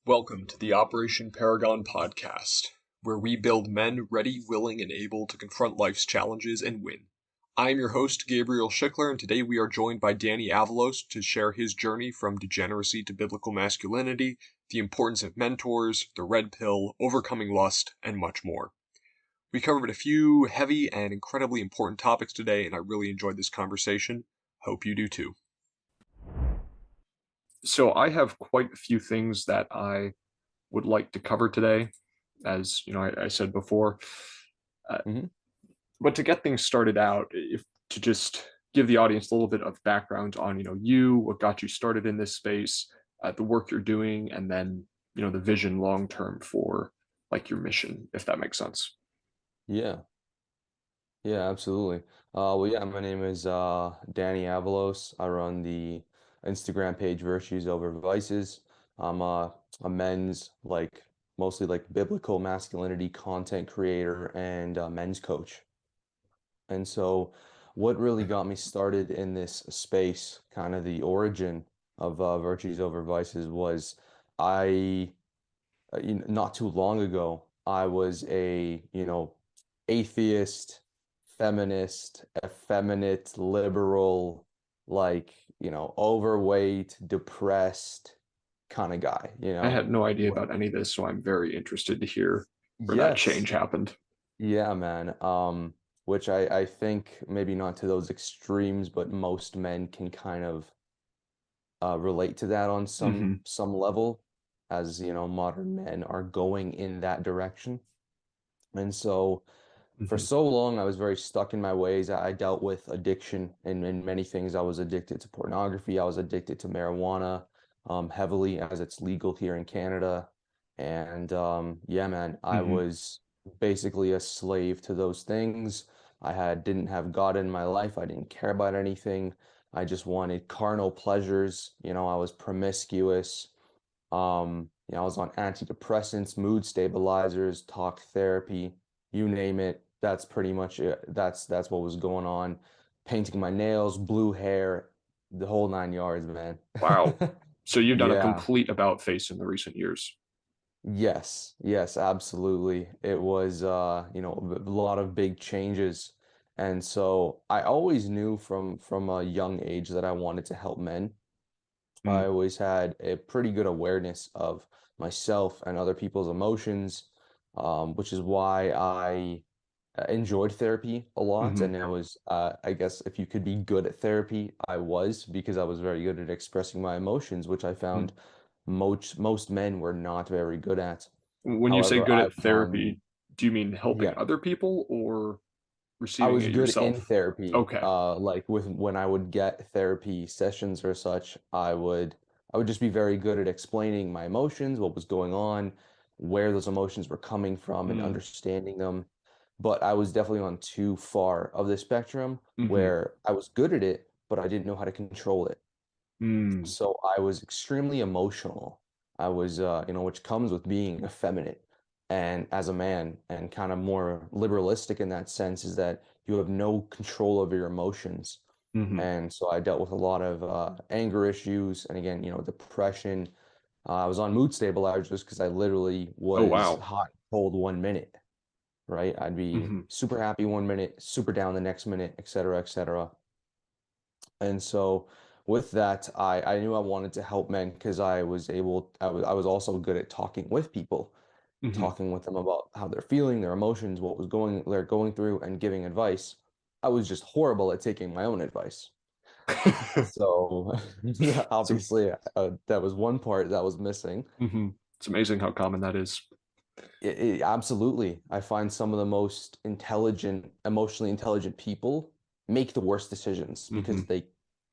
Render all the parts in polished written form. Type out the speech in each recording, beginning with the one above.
Welcome to the Operation Paragon podcast, where we build men ready, willing, and able to confront life's challenges and win. I am your host, Gabriel Schickler, and today we are joined by Danny Avalos to share his journey from degeneracy to biblical masculinity, the importance of mentors, the red pill, overcoming lust, and much more. We covered a few heavy and incredibly important topics today, and I really enjoyed this conversation. Hope you do too. So I have quite a few things that I would like to cover today, as I said before. But to get things started out, if to just give the audience a little bit of background on you, what got you started in this space, the work you're doing, and then the vision long term for like your mission, if that makes sense. Yeah, yeah, absolutely. My name is Danny Avalos. I run the Instagram page Virtues Over Vices. I'm a men's mostly like biblical masculinity content creator and men's coach. And so, what really got me started in this space, kind of the origin of Virtues Over Vices, was I not too long ago, I was a atheist, feminist, effeminate, liberal, overweight, depressed kind of guy, I had no idea What? about any of this, so I'm very interested to hear where that Yes. change happened. Yeah, man. Which I think maybe not to those extremes, but most men can kind of relate to that on Hmm. some level, as modern men are going in that direction. And so for Hmm. so long, I was very stuck in my ways. I dealt with addiction and many things. I was addicted to pornography. I was addicted to marijuana, heavily as it's legal here in Canada. And yeah, man, I Hmm. was basically a slave to those things. Didn't have God in my life. I didn't care about anything. I just wanted carnal pleasures. I was promiscuous. I was on antidepressants, mood stabilizers, talk therapy, you name it. That's pretty much it. That's what was going on. Painting my nails, blue hair, the whole nine yards, man. Wow. So you've done a Yeah. complete about face in the recent years. Yes. Yes, absolutely. It was a lot of big changes. And so I always knew from a young age that I wanted to help men. I Mm. always had a pretty good awareness of myself and other people's emotions, which is why I enjoyed therapy a lot. Hmm. And it was, I guess, if you could be good at therapy, I was, because I was very good at expressing my emotions, which I Mm. found most men were not very good at. When you say However, good I at found, therapy, do you mean helping yeah, other people or I receiving was it good in yourself? therapy. Okay. Like with when I would get therapy sessions or such, I would just be very good at explaining my emotions, what was going on, where those emotions were coming from, and Mm. understanding them. But I was definitely on too far of the spectrum Hmm. where I was good at it, but I didn't know how to control it. Mm. So I was extremely emotional. I was, which comes with being effeminate and as a man, and kind of more liberalistic in that sense, is that you have no control over your emotions. Hmm. And so I dealt with a lot of anger issues, and again, depression. I was on mood stabilizers because I literally Oh, was wow. hot and cold 1 minute, right? I'd be Hmm. super happy 1 minute, super down the next minute, et cetera, et cetera. And so with that, I knew I wanted to help men because I was also good at talking with people, Hmm. talking with them about how they're feeling, their emotions, they're going through, and giving advice. I was just horrible at taking my own advice. So So, obviously, that was one part that was missing. it's amazing how common that is. Absolutely. I find some of the most intelligent, emotionally intelligent people make the worst decisions Hmm. because they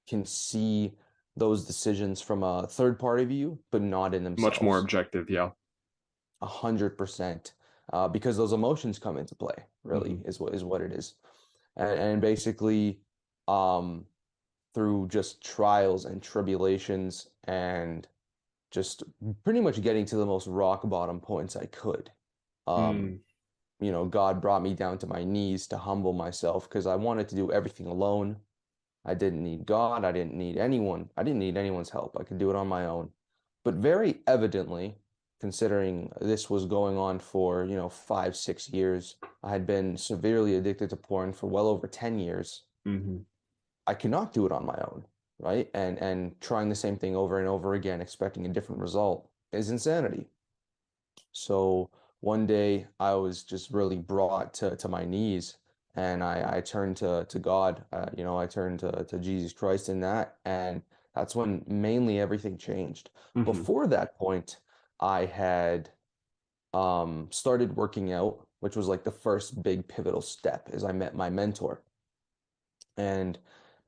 can see those decisions from a third party view, but not in Much more themselves. objective, yeah. 100%. Because those emotions come into play, Hmm. really, is what it is. And basically, um, through just trials and tribulations and just pretty much getting to the most rock bottom points I could. Um, Mm. God brought me down to my knees to humble myself because I wanted to do everything alone. I didn't need God. I didn't need anyone. I didn't need anyone's help. I could do it on my own. But very evidently, considering this was going on for, 5, 6 years. I had been severely addicted to porn for well over 10 years. Hmm. I cannot do it on my own, right? And trying the same thing over and over again, expecting a different result is insanity. So one day I was just really brought to my knees and I turned to God. I turned to Jesus Christ in that. And that's when mainly everything changed. Hmm. Before that point, I had started working out, which was like the first big pivotal step as I met my mentor and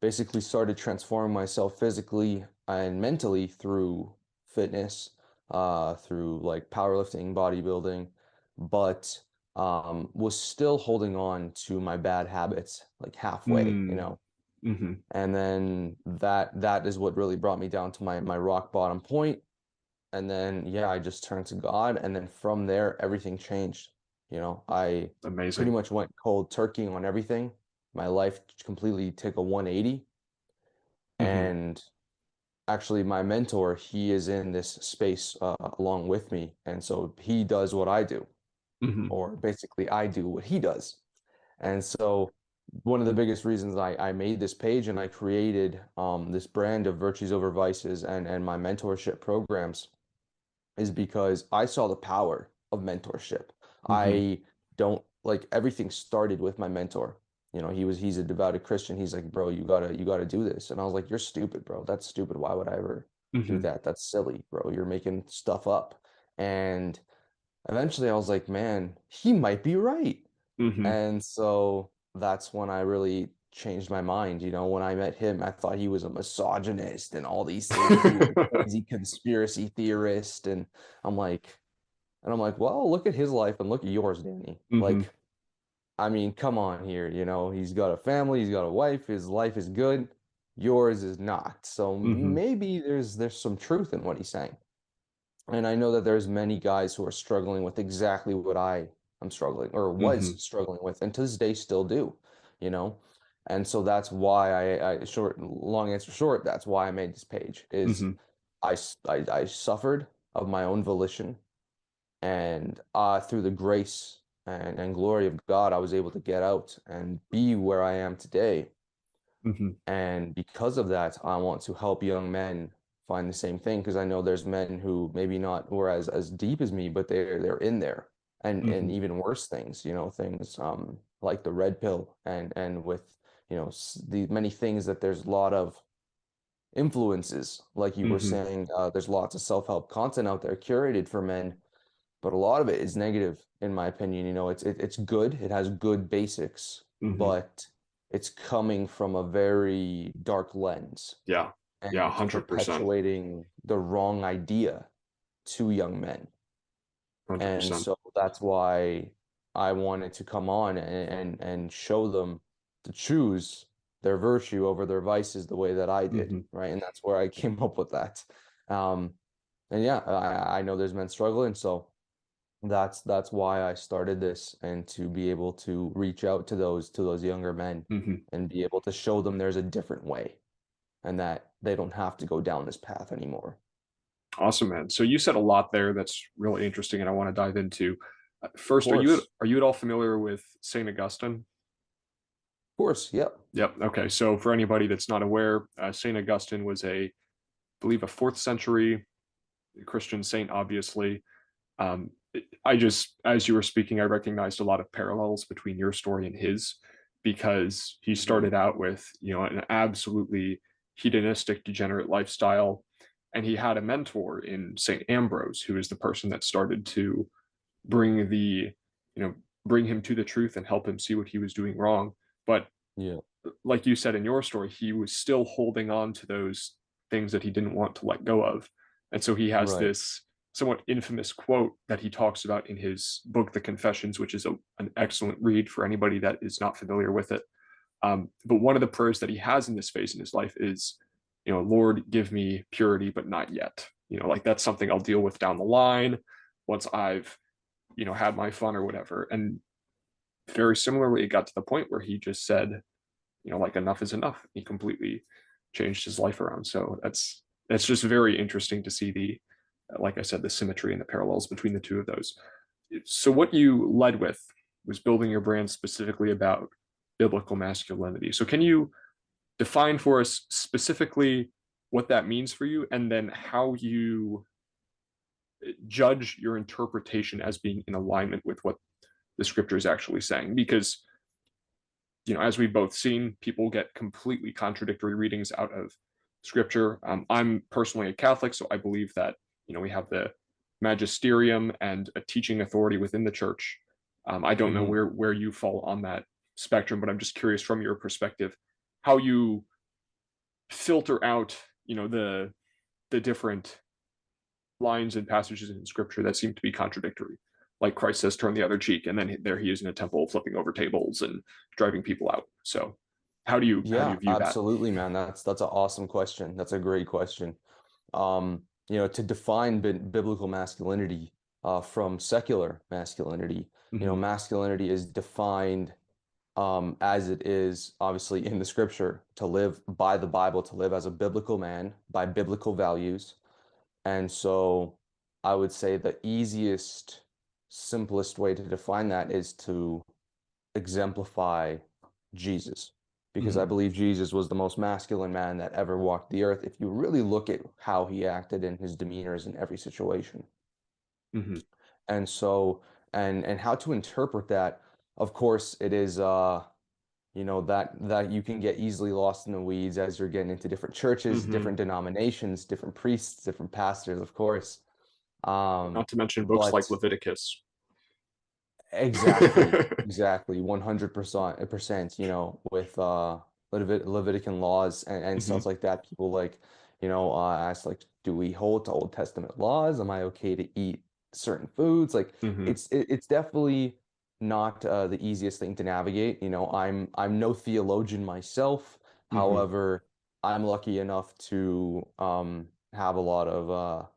basically started transforming myself physically and mentally through fitness, through like powerlifting, bodybuilding, but was still holding on to my bad habits like halfway. Hmm. And then that is what really brought me down to my rock bottom point. And then yeah, I just turned to God, and then from there everything changed. I pretty Amazing. much went cold turkey on everything. My life completely took a 180. Hmm. And actually, my mentor, he is in this space along with me, and so he does what I do, Hmm. or basically I do what he does. And so one of the biggest reasons I made this page and I created this brand of Virtues Over Vices and my mentorship programs is because I saw the power of mentorship. Hmm. I don't like everything started with my mentor. He's a devout Christian. He's like, bro, you gotta do this. And I was like, you're stupid, bro. That's stupid. Why would I ever do Hmm. that? That's silly, bro. You're making stuff up. And eventually I was like, man, he might be right. Hmm. And so that's when I really changed my mind. When I met him, I thought he was a misogynist and all these things. He was a crazy conspiracy theorist. And I'm like, well, look at his life and look at yours, Danny. Hmm. Like, I mean, come on here. He's got a family, he's got a wife, his life is good, yours is not. So Hmm. maybe there's some truth in what he's saying. And I know that there's many guys who are struggling with exactly what I am struggling or was Hmm. struggling with, and to this day still do, you know? And so that's why long answer short, that's why I made this page is Hmm. I suffered of my own volition, and through the grace and glory of God, I was able to get out and be where I am today. Hmm. And because of that, I want to help young men find the same thing because I know there's men who maybe not were as deep as me, but they're in there and Hmm. even worse things, things like the red pill and with the many things that there's a lot of influences, like you were Hmm. saying, there's lots of self-help content out there curated for men, but a lot of it is negative in my opinion. It's good, it has good basics, Hmm. but it's coming from a very dark lens, Yeah. and Yeah. it's 100%. perpetuating the wrong idea to young men. And 100%. so that's why I wanted to come on and show them to choose their virtue over their vices the way that I did, Hmm. right? And that's where I came up with that. Um, and yeah, I know there's men struggling, so that's why I started this, and to be able to reach out to those younger men Hmm. and be able to show them there's a different way and that they don't have to go down this path anymore. Awesome, man. So you said a lot there that's really interesting, and I want to dive into. Of First, are you course. are you at all familiar with Saint Augustine? Of course. Yep. Yep. Okay. So for anybody that's not aware, Saint Augustine was I believe, a fourth century Christian saint. Obviously, um, I just, as you were speaking, I recognized a lot of parallels between your story and his, because he Mhm. started out with an absolutely hedonistic, degenerate lifestyle, and he had a mentor in Saint Ambrose, who is the person that started to bring you know bring him to the truth and help him see what he was doing wrong. But Yeah. like you said in your story, he was still holding on to those things that he didn't want to let go of. And so he has Right. this somewhat infamous quote that he talks about in his book, The Confessions, which is an excellent read for anybody that is not familiar with it. But one of the prayers that he has in this phase in his life is, Lord, give me purity, but not yet. Like that's something I'll deal with down the line once I've, had my fun or whatever. And very similarly, it got to the point where he just said, like enough is enough. He completely changed his life around. So that's just very interesting to see the like I said, the symmetry and the parallels between the two of those. So what you led with was building your brand specifically about biblical masculinity. So can you define for us specifically what that means for you, and then how you judge your interpretation as being in alignment with what the scripture is actually saying? Because, as we've both seen, people get completely contradictory readings out of scripture. I'm personally a Catholic, so I believe that we have the magisterium and a teaching authority within the church. I don't know Hmm. where you fall on that spectrum, but I'm just curious from your perspective how you filter out the different lines and passages in scripture that seem to be contradictory. Like Christ says, turn the other cheek, and then there he is in a temple flipping over tables and driving people out. So how do you Yeah, view that? absolutely, man. That's an awesome question. That's a great question. To define biblical masculinity from secular masculinity, Mm-hmm. masculinity is defined as it is obviously in the scripture, to live by the Bible, to live as a biblical man by biblical values. And so I would say the easiest, simplest way to define that is to exemplify Jesus, because Mm-hmm. I believe Jesus was the most masculine man that ever walked the earth if you really look at how he acted in his demeanors in every situation. Mm-hmm. And so, and how to interpret that, of course, it is that you can get easily lost in the weeds as you're getting into different churches, Mm-hmm. different denominations, different priests, different pastors, of course. Not to mention books like But Leviticus. exactly, exactly, 100%, with Levitican laws and Mm-hmm. stuff like that. People ask like, do we hold to Old Testament laws? Am I okay to eat certain foods? Like Mm-hmm. it's definitely not the easiest thing to navigate. I'm no theologian myself. Mm-hmm. However, I'm lucky enough to have a lot of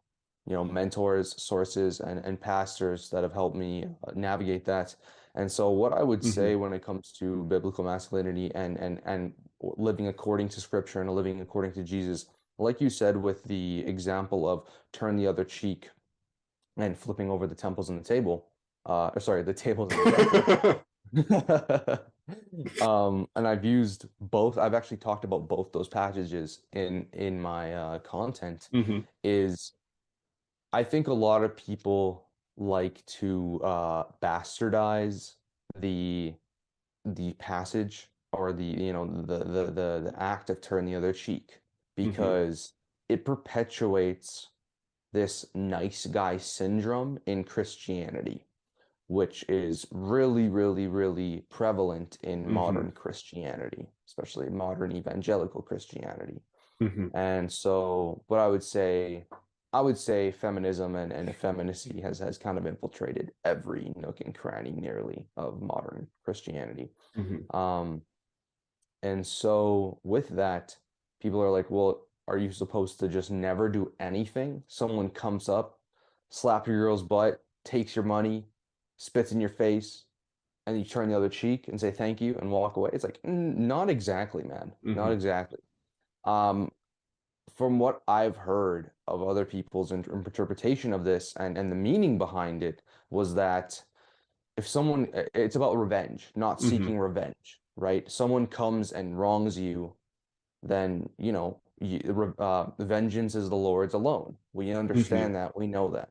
mentors, sources, and pastors that have helped me navigate that. And so, what I would Mm-hmm. say when it comes to biblical masculinity and living according to Scripture and living according to Jesus, like you said, with the example of turn the other cheek and flipping over the temples and the table, or sorry, the tables in the temple. And I've used both. I've actually talked about both those passages in my content. Mm-hmm. Is I think a lot of people like to bastardize the the passage or the act of turn the other cheek, Mm-hmm. because it perpetuates this nice guy syndrome in Christianity, which is really, really, really prevalent in Mm-hmm. modern Christianity, especially modern evangelical Christianity. Mm-hmm. And so what I would say feminism and effeminacy has kind of infiltrated every nook and cranny nearly of modern Christianity. Mm-hmm. Um, and so with that, people are like, well, are you supposed to just never do anything? Someone comes up, slap your girl's butt, takes your money, spits in your face, and you turn the other cheek and say thank you and walk away. It's like, not exactly, man. Not Mm-hmm. exactly. Um, from what I've heard of other people's interpretation of this and the meaning behind it was that if someone, it's about revenge, not Mm-hmm. seeking revenge, right? Someone comes and wrongs you, then, vengeance is the Lord's alone. We Mm-hmm. understand that. We know that.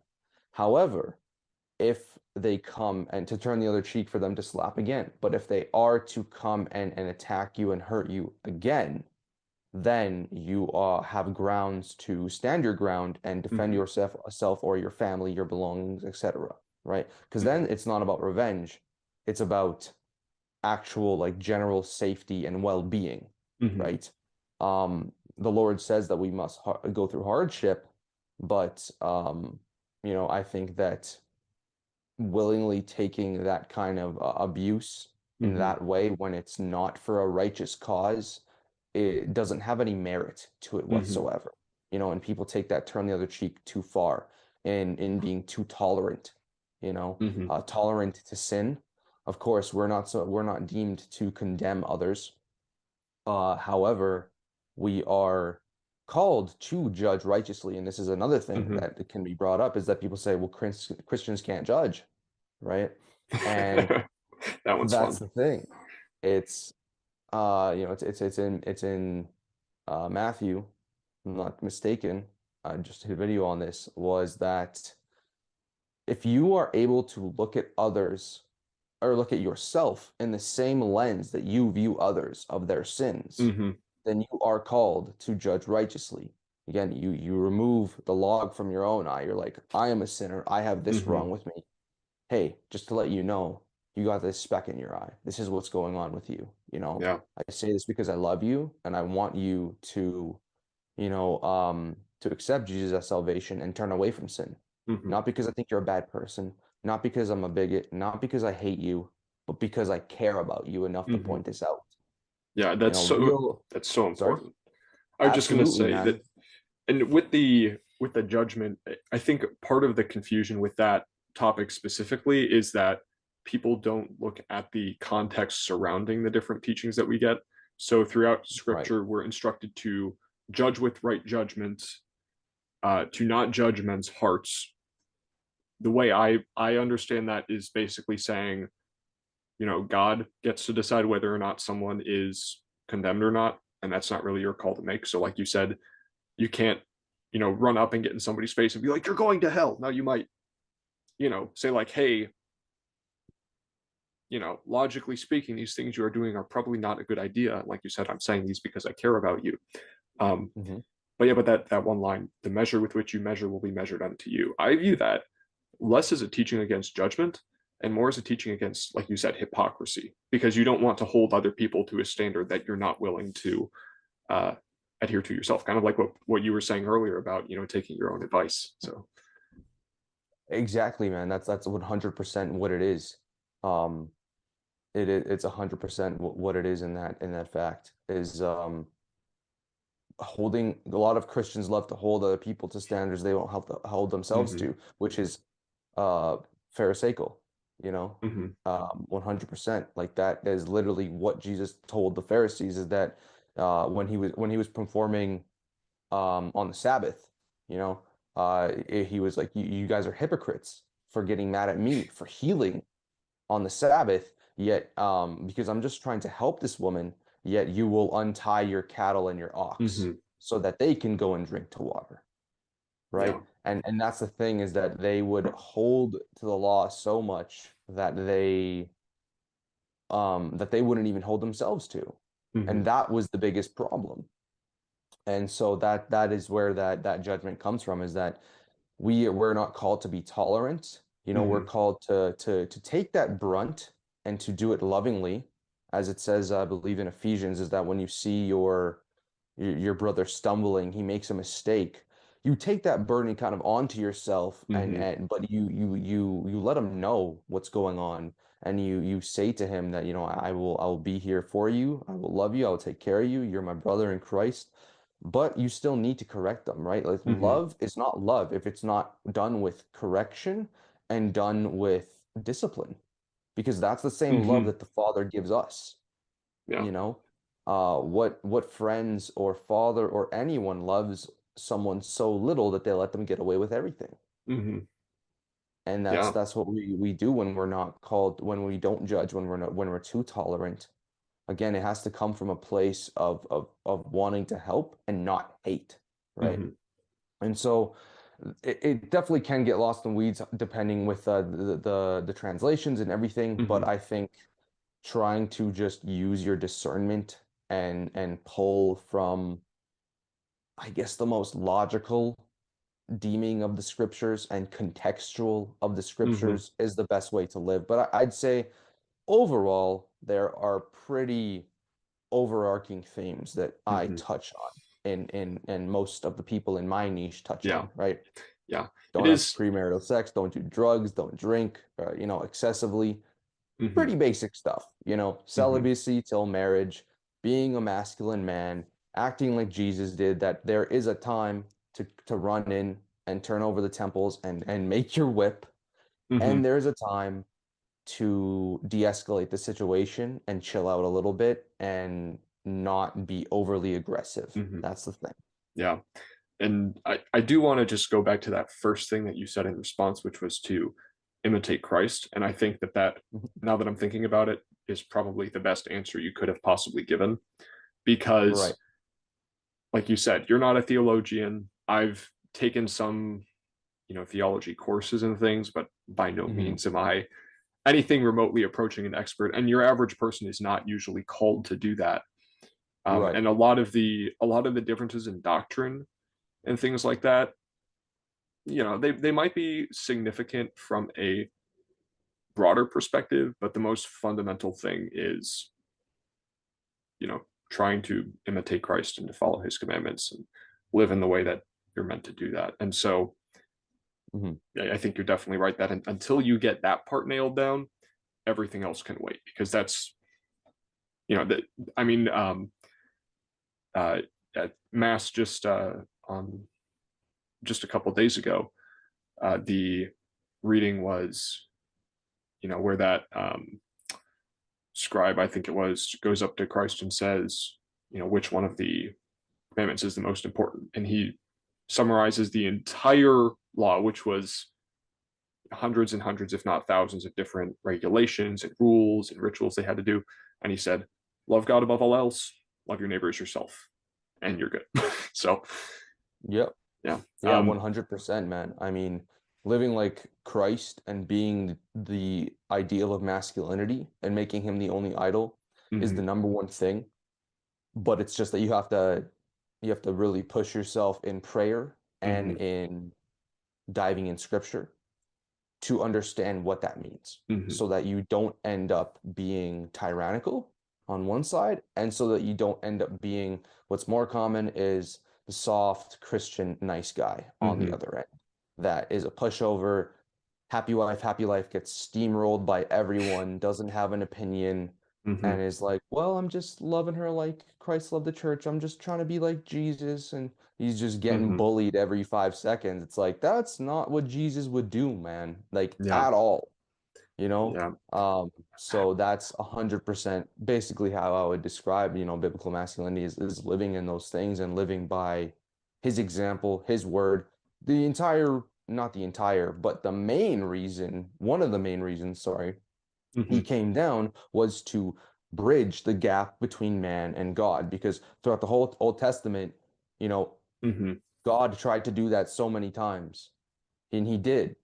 However, if they come and to turn the other cheek for them to slap again, but if they are to come and attack you and hurt you again, then you have grounds to stand your ground and defend Mm-hmm. yourself or your family, your belongings, etc. Right? Because Mm-hmm. then it's not about revenge. It's about actual like general safety and well-being, Mm-hmm. right? The Lord says that we must go through hardship, but I think that willingly taking that kind of abuse in Mm-hmm. that way when it's not for a righteous cause, it doesn't have any merit to it Mm-hmm. whatsoever. And people take that turn the other cheek too far in being too tolerant, Mm-hmm. tolerant to sin. Of course, we're not deemed to condemn others. However, we are. called to judge righteously. And this is another thing Hmm. that can be brought up is that people say, well, Christians can't judge, right? And That one's that's fun. the thing. It's it's in Matthew, if I'm not mistaken. I just did a video on this, was that if you are able to look at others or look at yourself in the same lens that you view others of their sins, Hmm. then you are called to judge righteously. Again, you remove the log from your own eye. You're like, I am a sinner. I have this Hmm. wrong with me. Hey, just to let you know, you got this speck in your eye. This is what's going on with you. Yeah. I say this because I love you and I want you to accept Jesus as salvation and turn away from sin. Hmm. Not because I think you're a bad person, not because I'm a bigot, not because I hate you, but because I care about you enough to Hmm. point this out. Yeah, Real, that's so sorry? important. I was just gonna Absolutely, say that, man. and with the judgment, I think part of the confusion with that topic specifically is that people don't look at the context surrounding the different teachings that we get. So throughout Right. Scripture, we're instructed to judge with right judgment, to not judge men's hearts. The way I understand that is basically saying, God gets to decide whether or not someone is condemned or not, and that's not really your call to make. So, like you said, you can't, run up and get in somebody's face and be like, "You're going to hell." Now, you might, say like, "Hey, logically speaking, these things you are doing are probably not a good idea." Like you said, I'm saying these because I care about you. Um, Hmm. but yeah, but that one line, the measure with which you measure will be measured unto you. I view that less as a teaching against judgment and more as a teaching against, like you said, hypocrisy, because you don't want to hold other people to a standard that you're not willing to uh, adhere to yourself. Kind of like what you were saying earlier about, taking your own advice. So, Exactly, man. That's 100% what it is. Um, it's 100% what it is in that fact is holding. A lot of Christians love to hold other people to standards they won't help to hold themselves hmm. to, which is uh Pharisaical, 100%. Like that is literally what Jesus told the Pharisees is that when he was performing on the Sabbath, you know, he was like, you guys are hypocrites for getting mad at me for healing on the Sabbath, yet because I'm just trying to help this woman, yet you will untie your cattle and your ox Hmm. so that they can go and drink to water, Yeah. right? And that's the thing is that they would hold to the law so much that they wouldn't even hold themselves to. Hmm. And that was the biggest problem. And so that is where that judgment comes from is that we're not called to be tolerant. We're Hmm. called to take that brunt and to do it lovingly, as it says, I believe in Ephesians, is that when you see your brother stumbling, he makes a mistake. You take that burden kind of onto yourself, and Hmm. and but you let him know what's going on, and you say to him that I will be here for you. I will love you. I will take care of you. You're my brother in Christ. But you still need to correct them, right? Like Hmm. love is not love if it's not done with correction and done with discipline, because that's the same love Hmm. that the Father gives us Yeah. you know what friends or father or anyone loves someone so little that they let them get away with everything, Hmm. and that's Yeah. that's what we do when we're not called, when we don't judge, when we're too tolerant. Again, it has to come from a place of wanting to help and not hate, right? Hmm. And so it definitely can get lost in weeds depending with the translations and everything, but Hmm. I think trying to just use your discernment and pull from, I guess, the most logical deeming of the scriptures and contextual of the Hmm. scriptures is the best way to live. But I'd say overall, there are pretty overarching themes that I Hmm. touch on and most of the people in my niche touch Yeah. on, right? Yeah. It Don't have is. premarital sex, don't do drugs, don't drink, excessively. Hmm. Pretty basic stuff, Hmm. celibacy till marriage, being a masculine man, acting like Jesus did, that there is a time to run in and turn over the temples and make your whip, and Hmm. there's a time to de-escalate the situation and chill out a little bit and not be overly aggressive. Hmm. That's the thing. Yeah. And I do want to just go back to that first thing that you said in response, which was to imitate Christ. And I think that Mhm. now that I'm thinking about it, is probably the best answer you could have possibly given. Right. Because, like you said, you're not a theologian. I've taken some, theology courses and things, but by no Hmm. means am I anything remotely approaching an expert. And your average person is not usually called to do that. Right. And a lot of the differences in doctrine and things like that, they might be significant from a broader perspective, but the most fundamental thing is, trying to imitate Christ and to follow his commandments and live in the way that you're meant to do that. And so Hmm. I think you're definitely right that until you get that part nailed down, everything else can wait, because that's, that, I mean, uh, at mass on just a couple of days ago, the reading was, where that scribe, I think it was, goes up to Christ and says, which one of the commandments is the most important? And he summarizes the entire law, which was hundreds and hundreds, if not thousands, of different regulations and rules and rituals they had to do. And he said, love God above all else, love your neighbor as yourself, and you're good. So, Yep. yeah. Yeah, 100%, man. I mean, living like Christ and being the ideal of masculinity and making him the only idol is the Mhm, number one thing. But it's just that you have to really push yourself in prayer and mhm, in diving in scripture to understand what that means mhm, so that you don't end up being tyrannical on one side and so that you don't end up being what's more common is the soft Christian nice guy on the mhm, other end that is a pushover, happy life gets steamrolled by everyone, doesn't have an opinion, mhm, and is like, well, I'm just loving her like Christ loved the church. I'm just trying to be like Jesus. And he's just getting mhm. bullied every 5 seconds. It's like, that's not what Jesus would do, man. Like Yeah, at all, you know? yeah. So that's 100% basically how I would describe, biblical masculinity is living in those things and living by his example, his word. Not the entire, but the main reason, one of the main reasons, sorry, he Mhm, came down was to bridge the gap between man and God. Because throughout the whole Old Testament, you know, mhm, God tried to do that so many times, and he did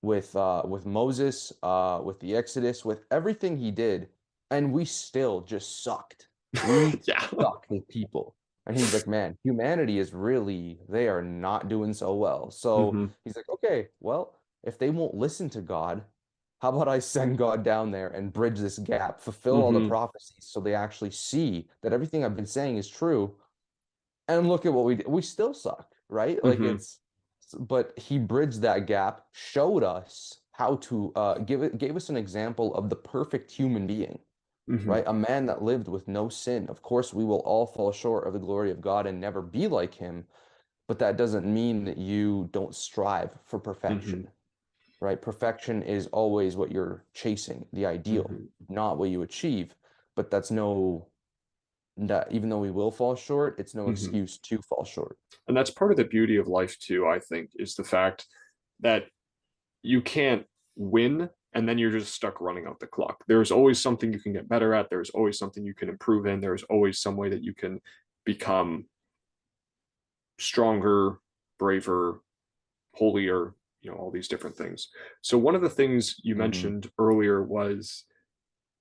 with Moses, with the Exodus, with everything he did, and we still just sucked. We yeah. suck as people. And he's like, man, humanity is really, they are not doing so well. So Mhm, he's like, okay, well, if they won't listen to God, how about I send God down there and bridge this gap, fulfill all the mhm, prophecies so they actually see that everything I've been saying is true. And look at what we did. We still suck, right? Like mhm, it's, but he bridged that gap, showed us how to gave us an example of the perfect human being, mhm, right? A man that lived with no sin. Of course, we will all fall short of the glory of God and never be like him, but that doesn't mean that you don't strive for mhm, perfection, right? Perfection is always what you're chasing, the ideal, mhm, not what you achieve. But that's no, that even though we will fall short, it's no mhm. excuse to fall short. And that's part of the beauty of life too, I think, is the fact that you can't win and then you're just stuck running out the clock. There's always something you can get better at. There's always something you can improve in. There's always some way that you can become stronger, braver, holier, all these different things. So one of the things you Hmm. mentioned earlier was,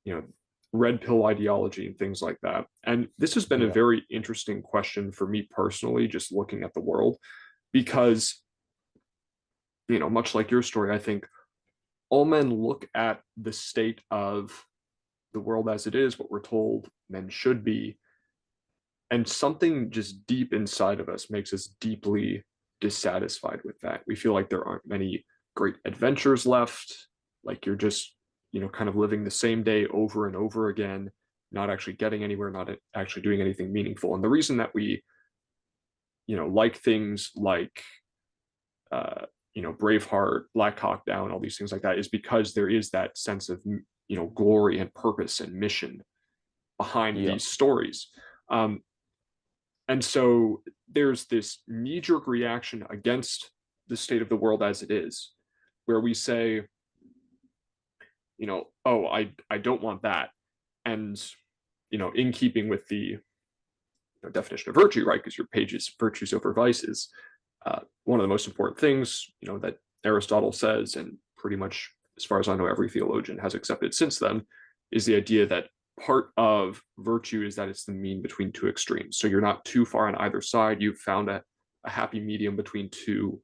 you know, red pill ideology and things like that. And this has been a Yeah. very interesting question for me personally, just looking at the world, because, much like your story, I think all men look at the state of the world as it is, what we're told men should be, and something just deep inside of us makes us deeply dissatisfied with that. We feel like there aren't many great adventures left, like you're just, kind of living the same day over and over again, not actually getting anywhere, not actually doing anything meaningful. And the reason that we, like things like, uh, Braveheart, Black Hawk Down, all these things like that, is because there is that sense of, glory and purpose and mission behind Yeah. these stories. Um, And so there's this knee-jerk reaction against the state of the world as it is, where we say, oh, I don't want that. And, in keeping with the definition of virtue, right? Because your page is virtues over vices. One of the most important things, that Aristotle says, and pretty much, as far as I know, every theologian has accepted since then, is the idea that part of virtue is that it's the mean between two extremes. So you're not too far on either side. You've found a happy medium between two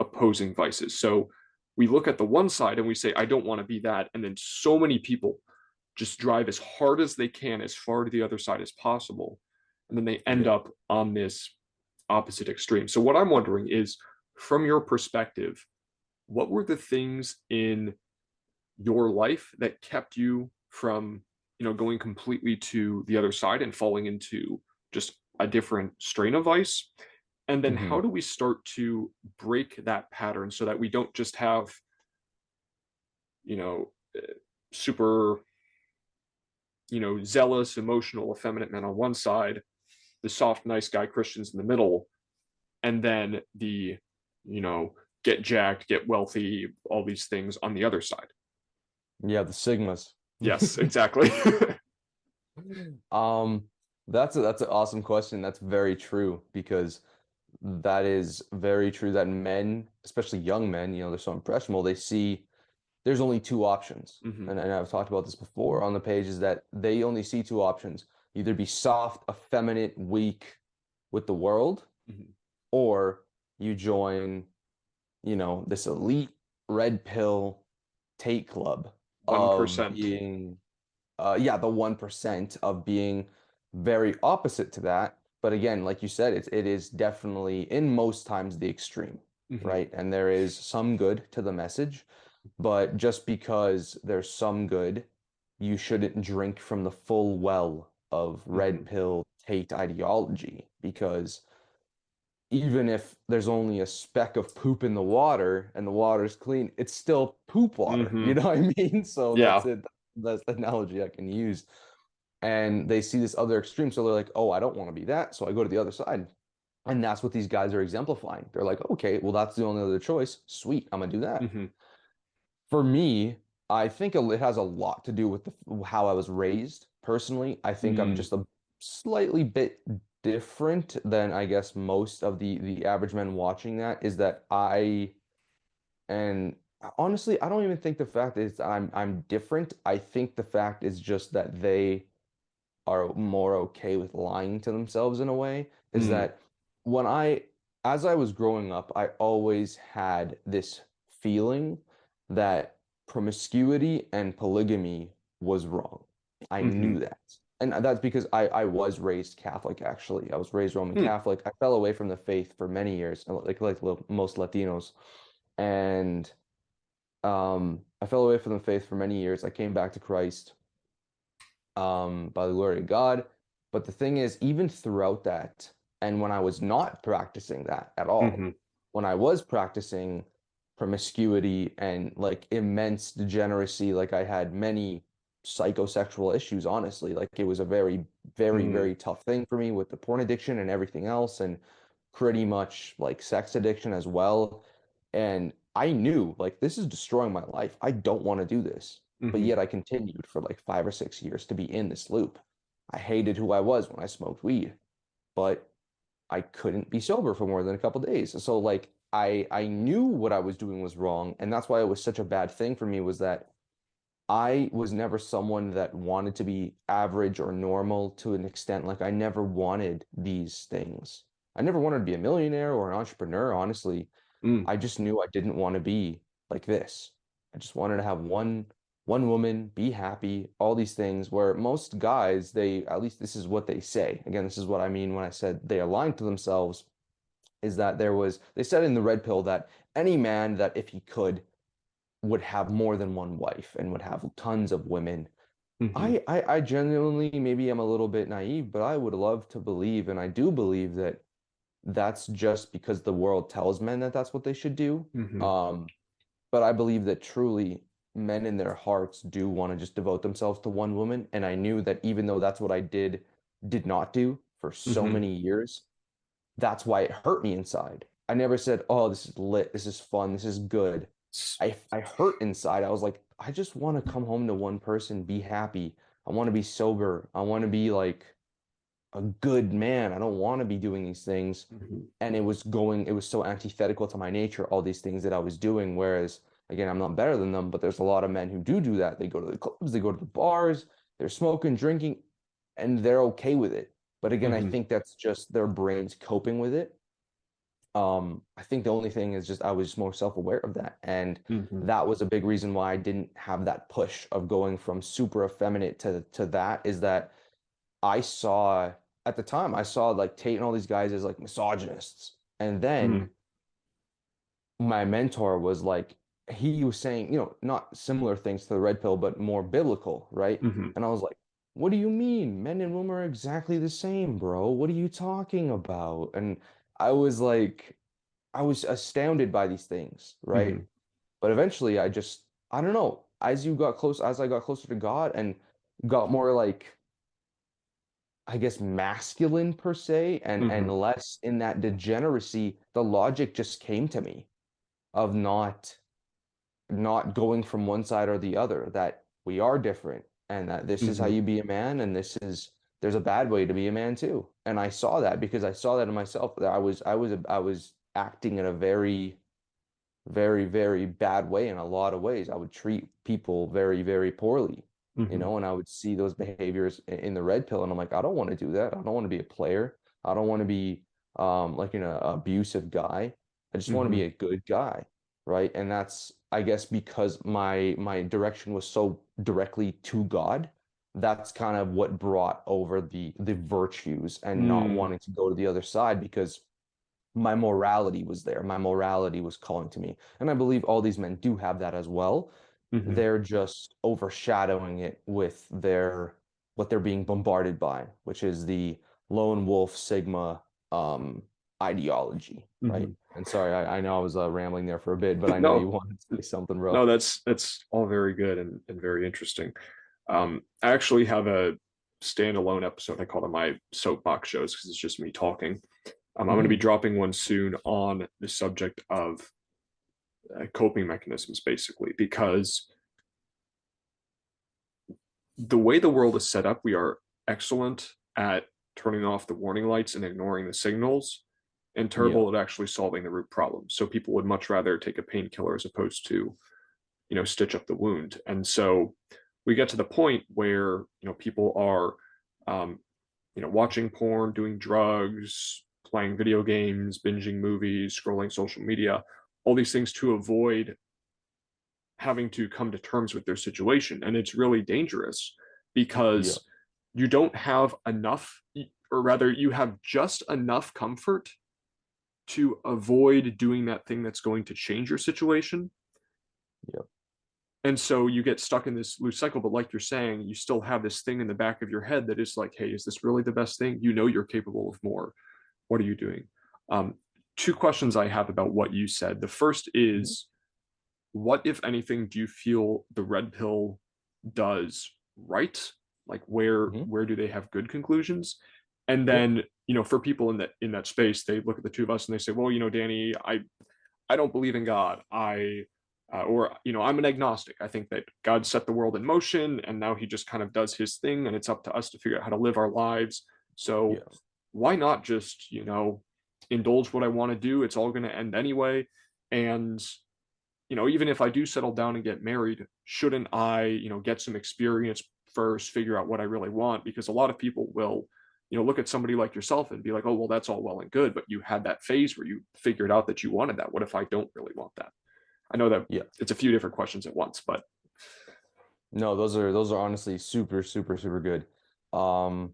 opposing vices. So we look at the one side and we say, I don't want to be that. And then so many people just drive as hard as they can, as far to the other side as possible. And then they end Yeah. up on this opposite extreme. So what I'm wondering is, from your perspective, what were the things in your life that kept you from, going completely to the other side and falling into just a different strain of vice? And then Hmm. how do we start to break that pattern so that we don't just have, you know, super, zealous, emotional, effeminate men on one side, the soft, nice guy Christians in the middle, and then the, you know, get jacked, get wealthy, all these things on the other side. Yeah, the sigmas. Yes, exactly. Um, that's an awesome question. That's very true because that is very true that men, especially young men, they're so impressionable. They see there's only two options. Hmm. And I've talked about this before on the page is that they only see two options. Either be soft, effeminate, weak with the world, Hmm. or you join, this elite red pill Tate club of 1%. being yeah, the 1% of being very opposite to that. But again, like you said, it is definitely in most times the extreme, Hmm. right? And there is some good to the message, but just because there's some good, you shouldn't drink from the full well of red Hmm. pill Tate ideology because even if there's only a speck of poop in the water and the water's clean, it's still poop water. Hmm. You know what I mean? So that's Yeah. it. That's the analogy I can use. And they see this other extreme. So they're like, oh, I don't want to be that. So I go to the other side. And that's what these guys are exemplifying. They're like, okay, well, that's the only other choice. Sweet. I'm going to do that. Hmm. For me, I think it has a lot to do with how I was raised personally. I think I'm Mm. just a slightly bit different than I guess most of the average men watching that is that and honestly, I don't even think the fact is I'm different. I think the fact is just that they are more okay with lying to themselves in a way is Mm. that when as I was growing up, I always had this feeling that promiscuity and polygamy was wrong. I Hmm. knew that. And that's because I was raised Catholic, actually. I was raised Roman Mm. Catholic. I fell away from the faith for many years, most Latinos. And I fell away from the faith for many years. I came back to Christ by the glory of God. But the thing is, even throughout that, and when I was not practicing that at all, Hmm. when I was practicing promiscuity and like immense degeneracy, like I had many psychosexual issues, honestly. Like it was a very, very, Mm. very tough thing for me with the porn addiction and everything else, and pretty much like sex addiction as well. And I knew like this is destroying my life. I don't want to do this. But Hmm. yet I continued for like 5 or 6 years to be in this loop. I hated who I was when I smoked weed, but I couldn't be sober for more than a couple days. So like I knew what I was doing was wrong, and that's why it was such a bad thing for me was that I was never someone that wanted to be average or normal to an extent. Like I never wanted these things. I never wanted to be a millionaire or an entrepreneur, honestly. Mm. I just knew I didn't want to be like this. I just wanted to have one woman, be happy, all these things where most guys, they at least this is what they say. Again, this is what I mean when I said they are lying to themselves, is that they said in the red pill that any man that if he could would have more than one wife and would have tons of women. Hmm. I genuinely maybe I'm a little bit naive, but I would love to believe, and I do believe that that's just because the world tells men that that's what they should do. Hmm. Um, but I believe that truly men in their hearts do want to just devote themselves to one woman. And I knew that even though that's what I did not do for so Mm-hmm. many years, that's why it hurt me inside. I never said, "Oh, this is lit, this is fun, this is good." I hurt inside. I was like, I just want to come home to one person, be happy. I want to be sober. I want to be like a good man. I don't want to be doing these things. Mm-hmm. And it was so antithetical to my nature, all these things that I was doing. Whereas, again, I'm not better than them, but there's a lot of men who do that. They go to the clubs, they go to the bars, they're smoking, drinking, and they're okay with it. But again, I Mm-hmm. think that's just their brains coping with it. I think the only thing is just I was more self-aware of that. And Mm-hmm. that was a big reason why I didn't have that push of going from super effeminate to that, is that I saw at the time, I saw like Tate and all these guys as like misogynists. And then my mentor was like, he was saying, not similar things to the red pill, but more biblical, right? Mm-hmm. And I was like, what do you mean? Men and women are exactly the same, bro. What are you talking about? And I was like, I was astounded by these things, right? Mm-hmm. But eventually I don't know, as I got closer to God and got more like, I guess, masculine per se, and Mm-hmm. less in that degeneracy, the logic just came to me of not going from one side or the other, that we are different and that this is how Mm-hmm. you be a man, and there's a bad way to be a man too. And I saw that because I saw that in myself, that I was acting in a very, very, very bad way in a lot of ways. I would treat people very, very poorly, Mm-hmm. and I would see those behaviors in the red pill, and I'm like, I don't want to do that. I don't want to be a player. I don't want to be like an abusive guy. I just want to Mm-hmm. be a good guy, right? And that's, I guess, because my direction was so directly to God. That's kind of what brought over the virtues and not Mm-hmm. wanting to go to the other side, because my morality was there. My morality was calling to me. And I believe all these men do have that as well. Mm-hmm. They're just overshadowing it with what they're being bombarded by, which is the lone wolf sigma um ideology, right? Mm-hmm. And sorry, I know I was rambling there for a bit, but I know you No, wanted to say something, no, bro. that's all very good and very interesting. I actually have a standalone episode I call it my soapbox shows because it's just me talking. I'm going to be Hmm. dropping one soon on the subject of coping mechanisms, basically, because the way the world is set up, we are excellent at turning off the warning lights and ignoring the signals, and Yeah. terrible at actually solving the root problem. So people would much rather take a painkiller as opposed to, stitch up the wound. And so we get to the point where, people are, um, watching porn, doing drugs, playing video games, binging movies, scrolling social media, all these things to avoid having to come to terms with their situation. And it's really dangerous Yeah. because you don't have enough, or rather, you have just enough comfort to avoid doing that thing that's going to change your situation. Yeah. And so you get stuck in this loose cycle. But like you're saying, you still have this thing in the back of your head that is like, hey, is this really the best thing? You're capable of more. What are you doing? Um, Two questions I have about what you said. The first Mhm. is, what, if anything, do you feel the red pill does right? Like Mhm. where do they have good conclusions? And Yeah. then, for people in that space, they look at the two of us and they say, well, Danny, I don't believe in God. Or I'm an agnostic. I think that God set the world in motion and now he just kind of does his thing and it's up to us to figure out how to live our lives. So Yeah. why not just, indulge what I want to do? It's all going to end anyway. And even if I do settle down and get married, shouldn't I, get some experience first, figure out what I really want? Because a lot of people will, look at somebody like yourself and be like, oh, well, that's all well and good, but you had that phase where you figured out that you wanted that. What if I don't really want that? I know that Yeah. it's a few different questions at once, but No, those are honestly super, super, super good. Um,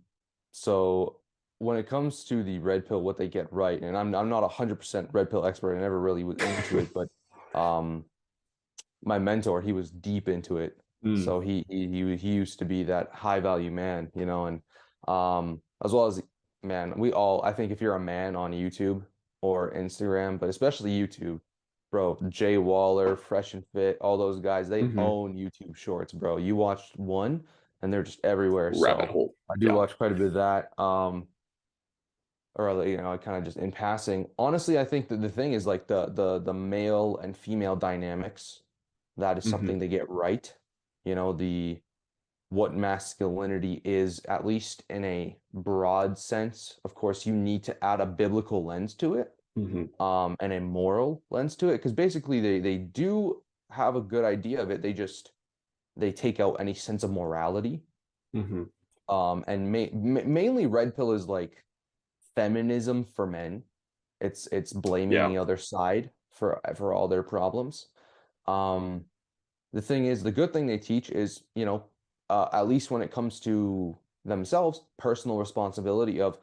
so when it comes to the red pill, what they get right, and I'm not 100% red pill expert. I never really was into it, but um, my mentor, he was deep into it. mm, So he used to be that high value man, and as well as, man, I think if you're a man on YouTube or Instagram, but especially YouTube, bro, Jay Waller, Fresh and Fit, all those guys, they mhm. own YouTube Shorts, bro. You watched one and they're just everywhere. Rabbit So hole. I do Yeah. watch quite a bit of that. or kind of just in passing. Honestly, I think that the thing is like the male and female dynamics. That is Hmm. something they get right. The what masculinity is, at least in a broad sense. Of course, you need to add a biblical lens to it, Hmm. and a moral lens to it, because basically they do have a good idea of it. They take out any sense of morality. Hmm. And mainly red pill is like feminism for men. It's blaming Yeah. the other side for all their problems. Um, the thing is, the good thing they teach is, at least when it comes to themselves, personal responsibility of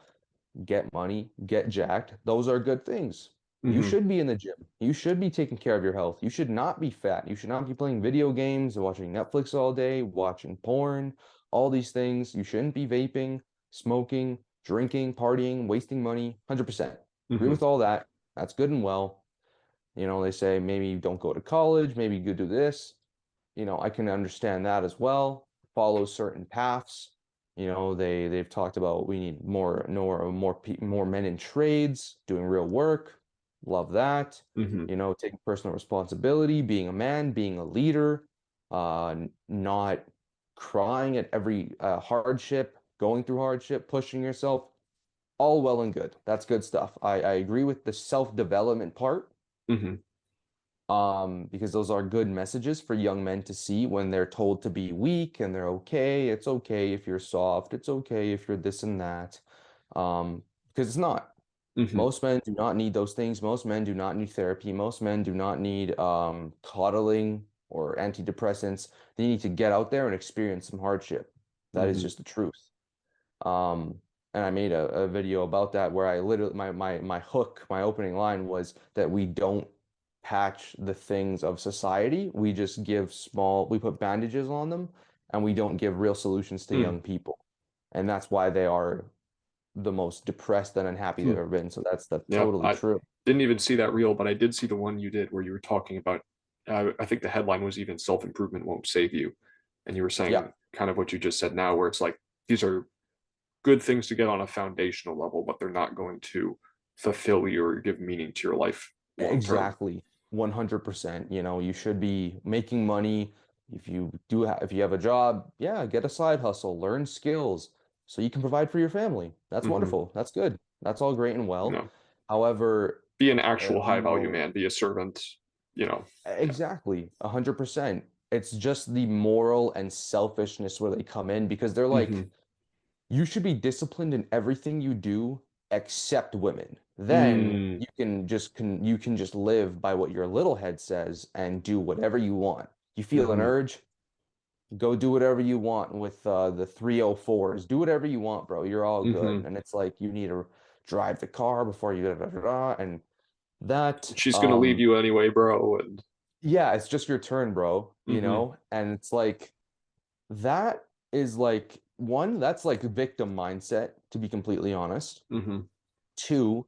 get money, get jacked. Those are good things. You Hmm. should be in the gym. You should be taking care of your health. You should not be fat. You should not be playing video games and watching Netflix all day, watching porn, all these things. You shouldn't be vaping, smoking, drinking, partying, wasting money. 100%. Agree Hmm. with all that. That's good and well. They say maybe don't go to college, maybe you do this. I can understand that as well. Follow certain paths. They've talked about we need more men in trades doing real work. Love that. Hmm. Taking personal responsibility, being a man, being a leader, not crying at every hardship, going through hardship, pushing yourself. All well and good. That's good stuff. I agree with the self-development part, Hmm. because those are good messages for young men to see when they're told to be weak and they're okay. It's okay if you're soft. It's okay if you're this and that. Because it's not. Hmm. Most men do not need those things. Most men do not need therapy. Most men do not need coddling or antidepressants. They need to get out there and experience some hardship. That is Hmm. just the truth. And I made a video about that where I literally my hook, my opening line was that we don't patch the things of society. We put bandages on them and we don't give real solutions to Hmm. young people. And that's why they are the most depressed and unhappy they've Hmm. ever been. So that's Yeah, totally I true. didn't even see that reel, but I did see the one you did where you were talking about. I think the headline was even self-improvement won't save you, and you were Yeah, saying kind of what you just said now, where it's like these are good things to get on a foundational level, but they're not going to fulfill you or give meaning to your life long term. exactly. 100%. You should be making money. If you have a job, yeah, get a side hustle, learn skills so you can provide for your family. That's Hmm. wonderful. That's good. That's all great and well. No, However, be an actual you high value know, man, be a servant. You know, yeah. exactly, 100%. It's just the moral and selfishness where they come in because they're Hmm. like, you should be disciplined in everything you do except women. Then Mm. you can just live by what your little head says and do whatever you want. You feel an Hmm. urge, go do whatever you want with the 304s. Do whatever you want, bro. You're all good. Hmm. And it's like you need to drive the car before you and that She's gonna leave you anyway, bro. And yeah, it's just your turn, bro, hmm. And it's like that is like one, that's like victim mindset, to be completely honest. Hmm. Two,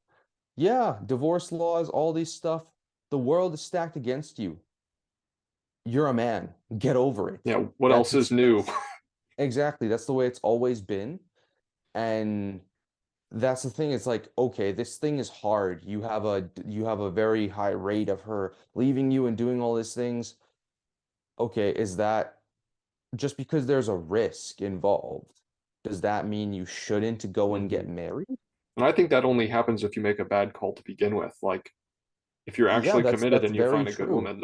yeah, divorce laws, all these stuff. The world is stacked against you. You're a man. Get over it. Yeah. What else is new? That's exactly that's the way it's always been. And that's the thing. It's like, okay, this thing is hard. You have a very high rate of her leaving you and doing all these things. Okay, is that just because there's a risk involved? Does that mean you shouldn't go and Hmm. get married? And I think that only happens if you make a bad call to begin with. Like if you're Yeah, actually committed that's and you very find a good true. woman.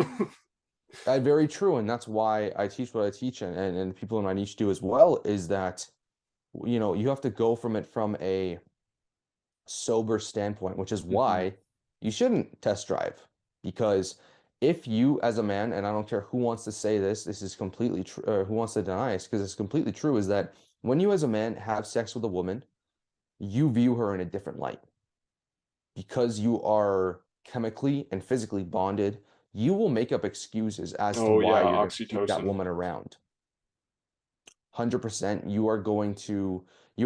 Very true, and that's why I teach what I teach, and people in my niche do as well, is that, you have to go from it from a sober standpoint, which is Hmm. why you shouldn't test drive. Because if you, as a man, and I don't care who wants to say this is completely true, or who wants to deny it, because it's completely true, is that when you, as a man, have sex with a woman, you view her in a different light. Because you are chemically and physically bonded, you will make up excuses as to Oh yeah, why you're going to keep that oxytocin. woman around. 100%, you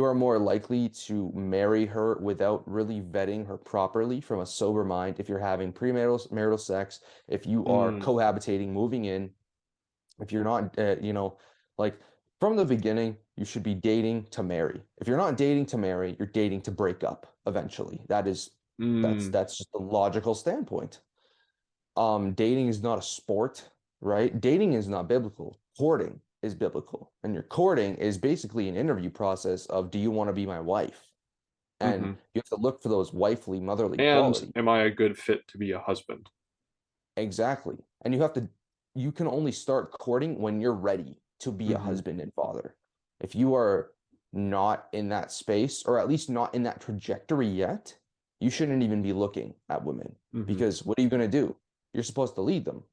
are more likely to marry her without really vetting her properly from a sober mind if you're having premarital marital sex, if you are Mm. cohabitating, moving in, if you're not, like from the beginning, you should be dating to marry. If you're not dating to marry, you're dating to break up eventually. That's Mm. just the logical standpoint. Dating is not a sport, right? Dating is not biblical. Courting is biblical. And your courting is basically an interview process of, do you want to be my wife? And Hmm. you have to look for those wifely, motherly And qualities. am I a good fit to be a husband? Exactly. And you can only start courting when you're ready to be a Hmm. husband and father. If you are not in that space, or at least not in that trajectory yet, you shouldn't even be looking at women Hmm. because what are you going to do? You're supposed to lead them.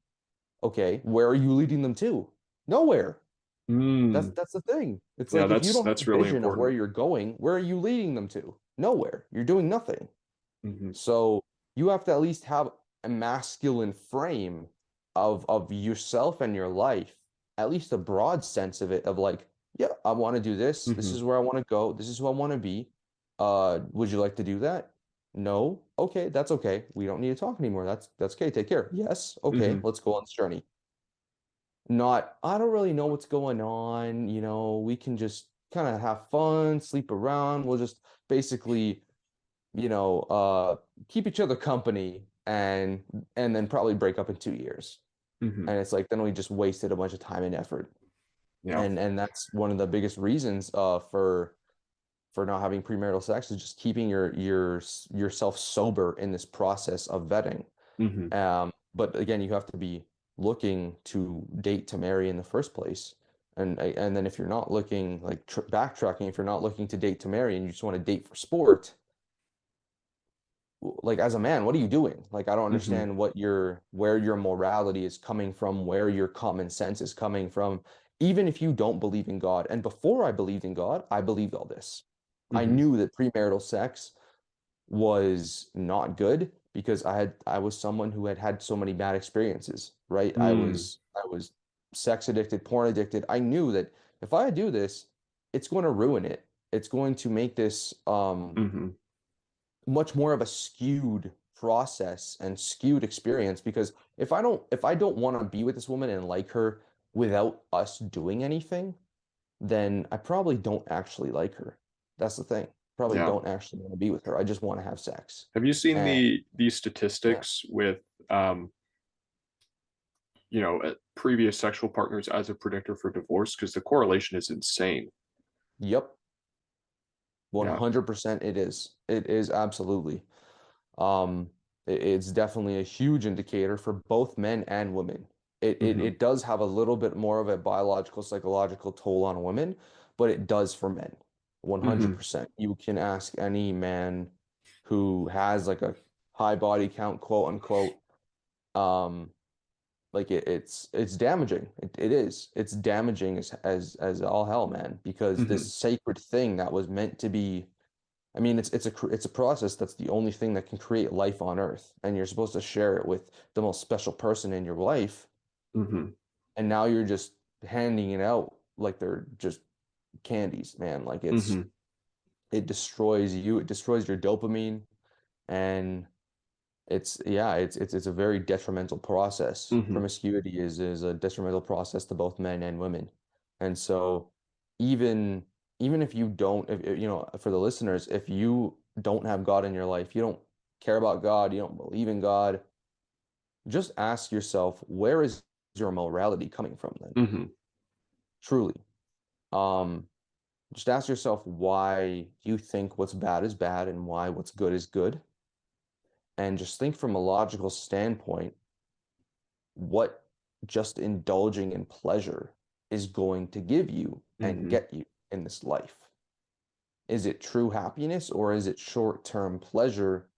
Okay, where are you leading them to? Nowhere. Mm. That's the thing. It's Yeah, like if you don't have that's a really vision of where important. you're going, where are you leading them to? Nowhere. You're doing nothing. Hmm. So you have to at least have a masculine frame of yourself and your life, at least a broad sense of it, of like, yeah, I want to do this. This Hmm. is where I want to go. This is who I want to be. Would you like to do that? No? Okay, that's okay. We don't need to talk anymore. That's okay. Take care. Yes. Okay, Hmm. let's go on this journey. Not, I don't really know what's going on. We can just kind of have fun, sleep around. We'll just basically you know, uh, keep each other company and then probably break up in 2 years. Hmm. And it's like then we just wasted a bunch of time and effort. Yeah. And that's one of the biggest reasons for not having premarital sex is just keeping yourself sober in this process of vetting. Hmm. But again, you have to be looking to date to marry in the first place. And then if you're not looking like backtracking, if you're not looking to date to marry and you just want to date for sport, like as a man, what are you doing? Like I don't Hmm. understand where your morality is coming from, where your common sense is coming from, even if you don't believe in God. And before I believed in God, I believed all this. I Hmm. knew that premarital sex was not good because I was someone who had had so many bad experiences, right? Mm. I was sex addicted, porn addicted. I knew that if I do this, it's going to ruin it. It's going to make this Hmm. much more of a skewed process and skewed experience because if I don't want to be with this woman and like her without us doing anything, then I probably don't actually like her. That's the thing. Probably Yeah. don't actually want to be with her. I just want to have sex. Have you seen And these yeah. statistics with previous sexual partners as a predictor for divorce? Because the correlation is insane. Yep. Yeah. 100% it is. It is absolutely. Um, it's definitely a huge indicator for both men and women. Hmm. It does have a little bit more of a biological, psychological toll on women, but it does for men. Hmm. 100%. You can ask any man who has like a high body count, quote unquote. Um, like it's damaging. It is. It's damaging as all hell, man, because this Hmm. sacred thing that was meant to be I mean, it's a process that's the only thing that can create life on Earth, and you're supposed to share it with the most special person in your life, Hmm. and now you're just handing it out like they're just candies, man. Like Hmm. it destroys you, it destroys your dopamine, and it's a very detrimental process. Hmm. Promiscuity is a detrimental process to both men and women. And so even even if you don't for the listeners, if you don't have God in your life, you don't care about God, you don't believe in God, just ask yourself, where is your morality coming from then? Hmm. Truly. Um, just ask yourself why you think what's bad is bad and why what's good is good. And just think from a logical standpoint what just indulging in pleasure is going to give you and Hmm. get you in this life. Is it true happiness or is it short-term pleasure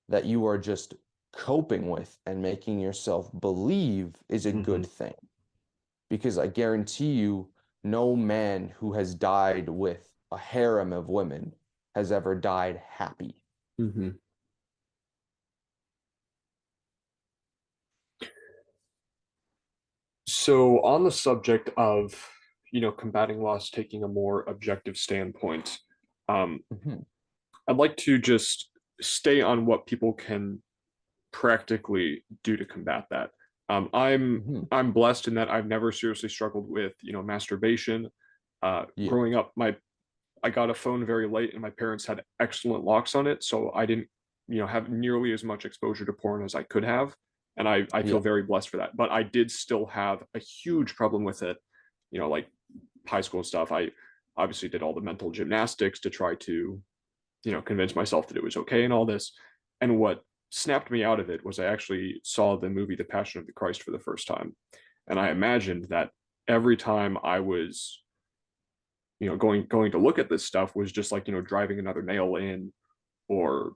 that you are just coping with and making yourself believe is a Hmm. good thing? Because I guarantee you, no man who has died with a harem of women has ever died happy. Hmm. So on the subject of, combating loss, taking a more objective standpoint, um, Mhm, I'd like to just stay on what people can practically do to combat that. mhm. I'm blessed in that I've never seriously struggled with, masturbation. Yeah. Growing up, my I got a phone very late, and my parents had excellent locks on it, so I didn't, have nearly as much exposure to porn as I could have, and I feel Yeah, very blessed for that. But I did still have a huge problem with it, like high school stuff. I obviously did all the mental gymnastics to try to, convince myself that it was okay and all this. And what snapped me out of it was I actually saw the movie The Passion of the Christ for the first time, and I imagined that every time I was, going to look at this stuff was just like, driving another nail in, or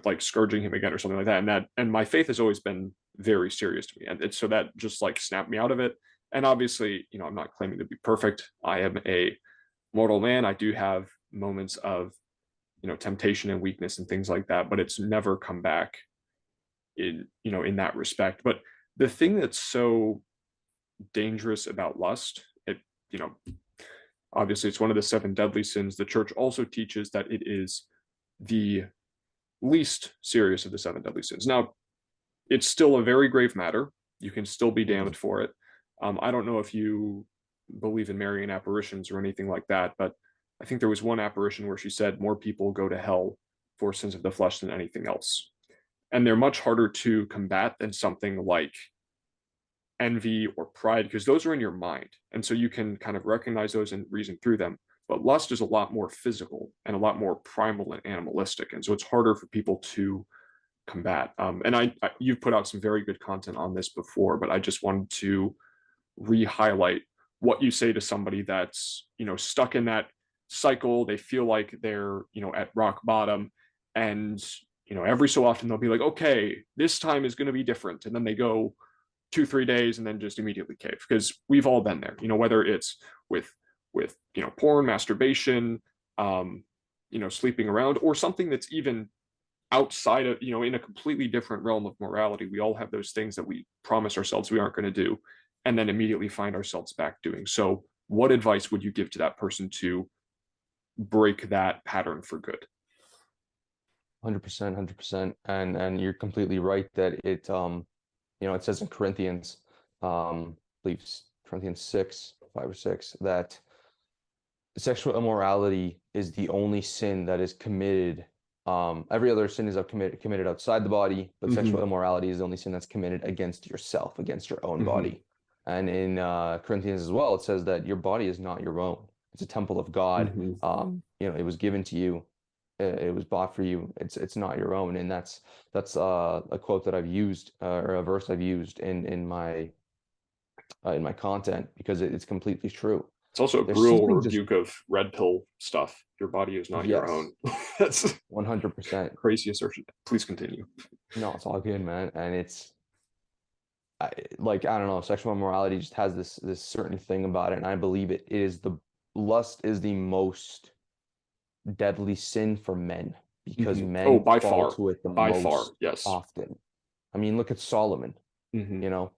like scourging him again or something like that. And my faith has always been very serious to me, and so that just like snapped me out of it. And obviously, I'm not claiming to be perfect. I am a mortal man. I do have moments of, temptation and weakness and things like that, but it's never come back in that respect. But the thing that's so dangerous about lust, it, you know obviously it's one of the seven deadly sins. The church also teaches that it is the least serious of the seven deadly sins. Now, it's still a very grave matter. You can still be mhm. damned for it. I don't know if you believe in Marian apparitions or anything like that, but I think there was one apparition where she said more people go to hell for sins of the flesh than anything else. And they're much harder to combat than something like envy or pride, because those are in your mind. And so you can kind of recognize those and reason through them. But lust is a lot more physical and a lot more primal and animalistic. And so it's harder for people to combat. And you've put out some very good content on this before, but I just wanted to re-highlight what you say to somebody that's, stuck in that cycle. They feel like they're, at rock bottom, and, every so often they'll be like, okay, this time is going to be different. And then they go 2 3 days and then just immediately cave, because we've all been there, whether it's with porn, masturbation, sleeping around, or something that's even outside of, in a completely different realm of morality. We all have those things that we promise ourselves we aren't going to do, and then immediately find ourselves back doing. So what advice would you give to that person to break that pattern for good? 100%, 100%. And you're completely right that it says in Corinthians, I believe Corinthians 6, 5 or 6, that sexual immorality is the only sin that is committed. Every other sin is committed outside the body, but Mm-hmm. sexual immorality is the only sin that's committed against yourself, against your own Mm-hmm. body. And in Corinthians as well, it says that your body is not your own. It's a temple of God. Mm-hmm. It was given to you. It was bought for you. It's not your own. And that's a quote that I've used, or a verse I've used in my content, because it's completely true. It's also a There's brutal something just rebuke of red pill stuff. Your body is not your own. yes, That's 100%. crazy assertion. Please continue. No, it's all good, man. And like, I don't know, sexual immorality just has this certain thing about it, and I believe it is the lust is the most deadly sin for men, because Mm-hmm. Oh, men by fall far, to it the by far, most yes. often. I mean, look at Solomon, Mm-hmm. you know,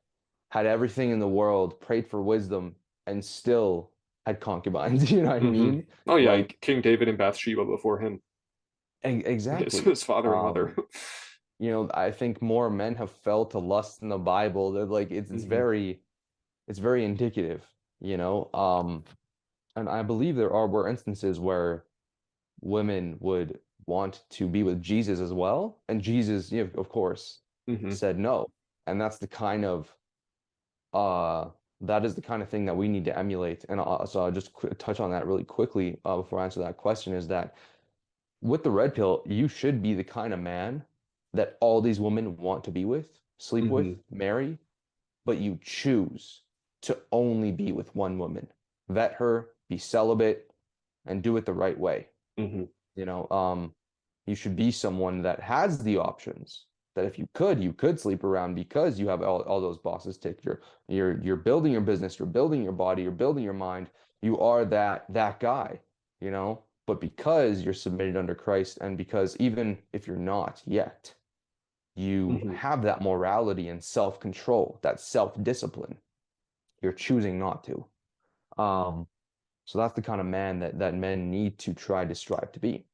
had everything in the world, prayed for wisdom, and still had concubines. You know what I Mm-hmm. mean? Oh yeah, Like, King David and Bathsheba before him, exactly. his father and mother. I think more men have fell to lust in the Bible. They're like Mm-hmm. it's very indicative, you know. And I believe there were instances where women would want to be with Jesus as well, and Jesus, of course, Mm-hmm. said no. And uh that is the kind of thing that we need to emulate. And so I'll just touch on that really quickly before I answer that question, is that with the red pill, you should be the kind of man that all these women want to be with, sleep Mm-hmm. with, marry, but you choose to only be with one woman. Vet her, be celibate, and do it the right way. Mm-hmm. You know, you should be someone that has the options. That if you could sleep around, because you have all those boxes ticked. You're building your business, you're building your body, you're building your mind. You are that guy, you know. But because you're submitted under Christ, and because even if you're not yet, you Mm-hmm. have that morality and self-control, that self-discipline. You're choosing not to. Um, so that's the kind of man that men need to try to strive to be.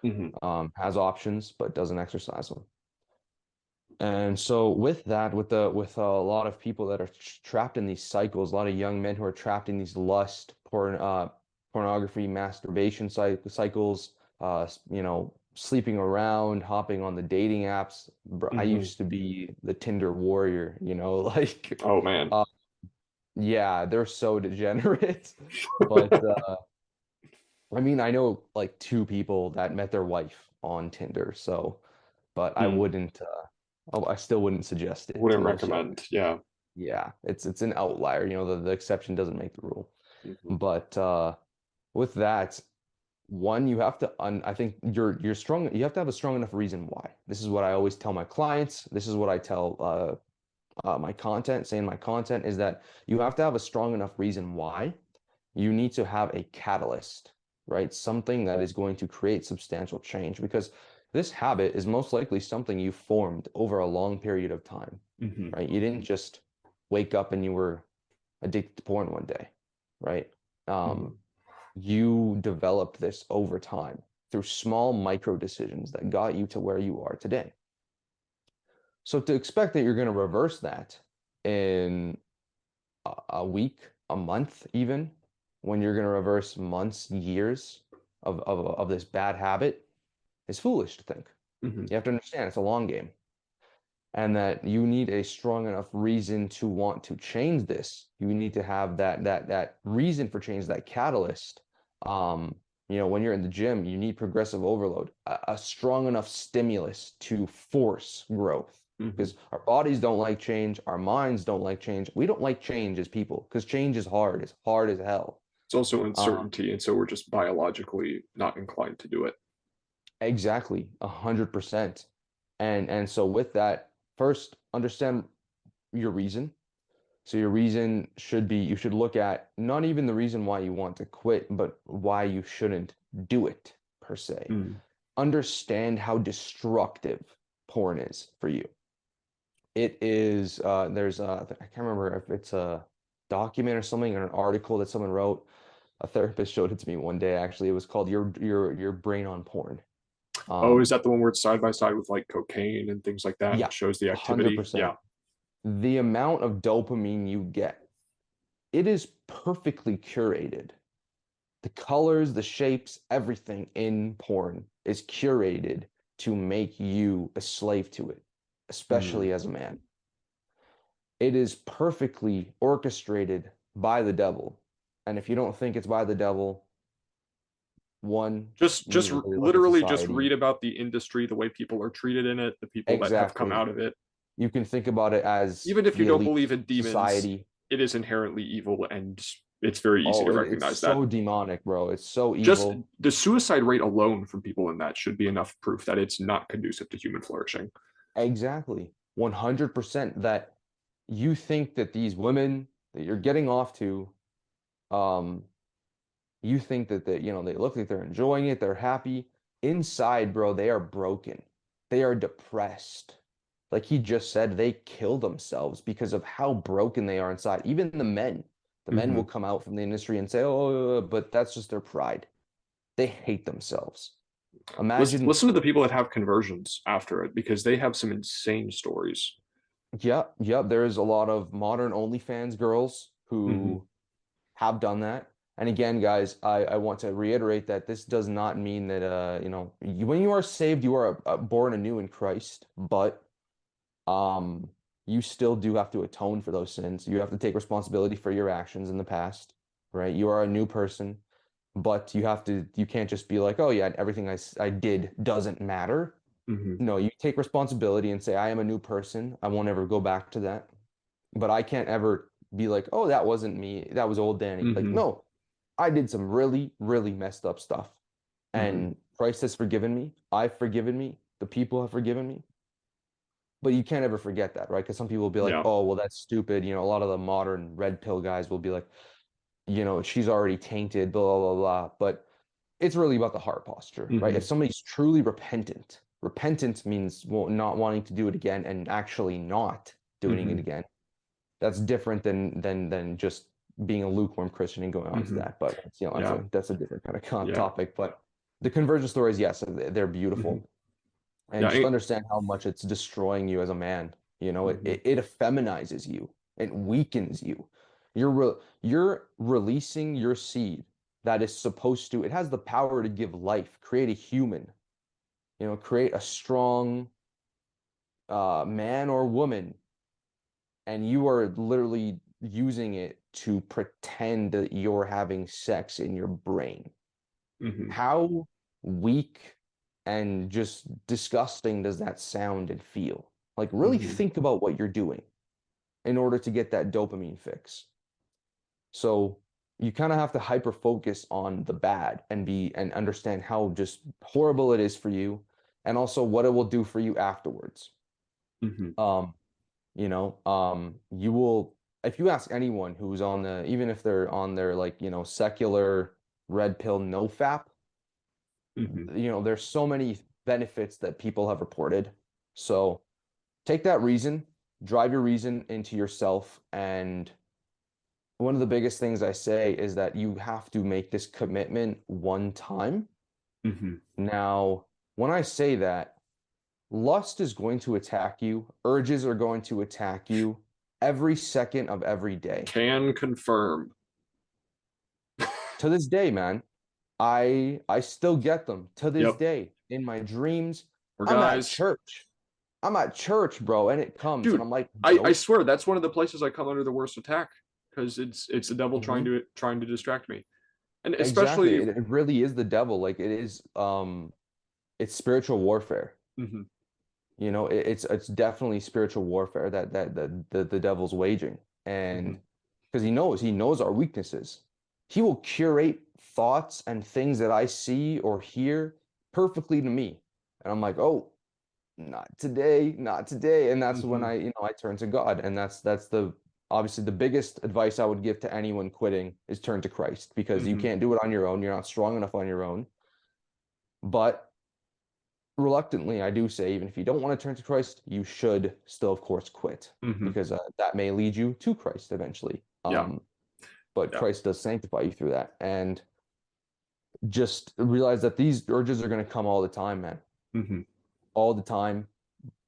Mm-hmm. Has options but doesn't exercise them. And so with that, with a lot of people that are trapped in these cycles, a lot of young men who are trapped in these lust, porn, pornography, masturbation cycles, sleeping around, hopping on the dating apps. Bro, I Hmm. used to be the Tinder warrior, like, Oh man. uh, yeah, they're so degenerate. But I mean, I know like two people that met their wife on Tinder, so, but I Hmm. wouldn't, I still wouldn't suggest it to Wouldn't most young. recommend. Yeah. Yeah, it's an outlier. The exception doesn't make the rule. Hmm. But with that, one, you have to I think you're strong. You have to have a strong enough reason why. This is what I always tell my clients. This is what I tell my content, saying my content is that you have to have a strong enough reason why. You need to have a catalyst, right? Something that is going to create substantial change because this habit is most likely something you formed over a long period of time, Hmm. right? You didn't just wake up and you were addicted to porn one day, right? Um, Hmm. you developed this over time through small micro decisions that got you to where you are today. So to expect that you're going to reverse that in a week, a month, even when you're going to reverse months, years of this bad habit is foolish to think. Hmm. You have to understand it's a long game and that you need a strong enough reason to want to change this. You need to have that reason for change, that catalyst. When you're in the gym, you need progressive overload, a strong enough stimulus to force growth. Hmm. Because our bodies don't like change, our minds don't like change. We don't like change as people because change is hard. It's hard as hell. It's also Uh, uncertainty, and so we're just biologically not inclined to do it. exactly, 100%. And so with that, first understand your reason. So your reason should be you should look at not even the reason why you want to quit, but why you shouldn't do it per se. Mm. Understand how destructive porn is for you. It is there's I can't remember if it's a document or something or an article that someone wrote. A therapist showed it to me one day actually. It was called your brain on porn. Oh, is Um that the one where it's side by side with like cocaine and things like that? yeah, It shows the activity. 100%. Yeah. The amount of dopamine you get, it is perfectly curated. The colors, the shapes, everything in porn is curated to make you a slave to it, Mm. especially as a man. It is perfectly orchestrated by the devil. And if you don't think it's by the devil, one, you need Just to really look at literally just society. read about the industry, the way people are treated in it, the people that have come Exactly. out of it. You can think about it as Even if you the don't elite believe in demons, society. it is inherently evil, and it's very easy Oh, to it's recognize that. so demonic, bro. It's so Just evil. the suicide rate alone from people in that should be enough proof that it's not conducive to human flourishing. Exactly. 100% that you think that these women that you're getting off to, um, you think that they look like they're enjoying it, they're happy. Inside, bro, they are broken. They are depressed. Like he just said, they kill themselves because of how broken they are inside. Even the men will Mm-hmm. come out from the industry and say, "Oh, but that's just their pride." They hate themselves. Imagine, Listen to the people that have conversions after it because they have some insane stories. yeah, yeah, there's a lot of modern OnlyFans girls Mm-hmm. who have done that. And again, guys, I want to reiterate that this does not mean that when you are saved, you are born anew in Christ, but um you still do have to atone for those sins. You have to take responsibility for your actions in the past, right? You are a new person, but you can't just be like, "Oh yeah, everything I did doesn't matter." Mm-hmm. No, you take responsibility and say, "I am a new person. I won't ever go back to that." But I can't ever be like, "Oh, that wasn't me. That was old Danny." Like, Mm-hmm. no, I did some really, really messed up stuff. Mm-hmm. And Christ has forgiven me. I've forgiven me. The people have forgiven me. But you can't ever forget that, right? Because some people will be like, Yeah. oh, well, that's stupid. A lot of the modern red pill guys will be like, she's already tainted, blah, blah, blah, blah. But it's really about the heart posture, right? If Mm-hmm. somebody's truly repentant, repentance means not wanting to do it again and actually not doing it Mm-hmm. again. That's different than just being a lukewarm Christian and going on to Mm-hmm. that. But Yeah. that's a different kind of Yeah. topic. But the conversion stories, yes, they're Mm-hmm. beautiful, and Yeah. just understand how much it's destroying you as a man. It Mm-hmm. it effeminizes you, it weakens you. You're releasing your seed. that is supposed to, it has the power to give life, create a human, create a strong man or woman, and you are literally using it to pretend that you're having sex in your brain. Hmm. How weak and just disgusting does that sound and feel? Like, really Hmm. think about what you're doing in order to get that dopamine fix. So you kind of have to hyper focus on the bad and understand how just horrible it is for you and also what it will do for you afterwards. Hmm. Um, you will, if you ask anyone who's on even if they're on their like, secular red pill no fap, Hmm. there's so many benefits that people have reported. So take that reason, drive your reason into yourself. And one of the biggest things I say is that you have to make this commitment one time. Hmm. Now, when I say that, lust is going to attack you, urges are going to attack you every second of every day. Can confirm. To this day, man, I still get them to this Yep. day in my dreams. Or I'm at guys, church. I'm at church, bro, and it comes, and dude, I'm like, I nope. swear that's one of the places I come under the worst attack because it's the devil Hmm. trying to distract me, and Exactly. especially. It really is the devil. Like it is, it's spiritual warfare. Mhm. It's definitely spiritual warfare that the devil's waging. And Mhm. because he knows our weaknesses. He will curate thoughts and things that I see or hear perfectly to me. And I'm like, oh, not today, not today. And that's when Mhm. I turn to God. And that's the obviously the biggest advice I would give to anyone quitting is turn to Christ because you Mhm. can't do it on your own. You're not strong enough on your own. But reluctantly, I do say, even if you don't want to turn to Christ, you should still, of course, quit Mhm. because that may lead you to Christ eventually. Yeah. But Yeah. Christ does sanctify you through that. And just realize that these urges are going to come all the time, man, Mhm. all the time.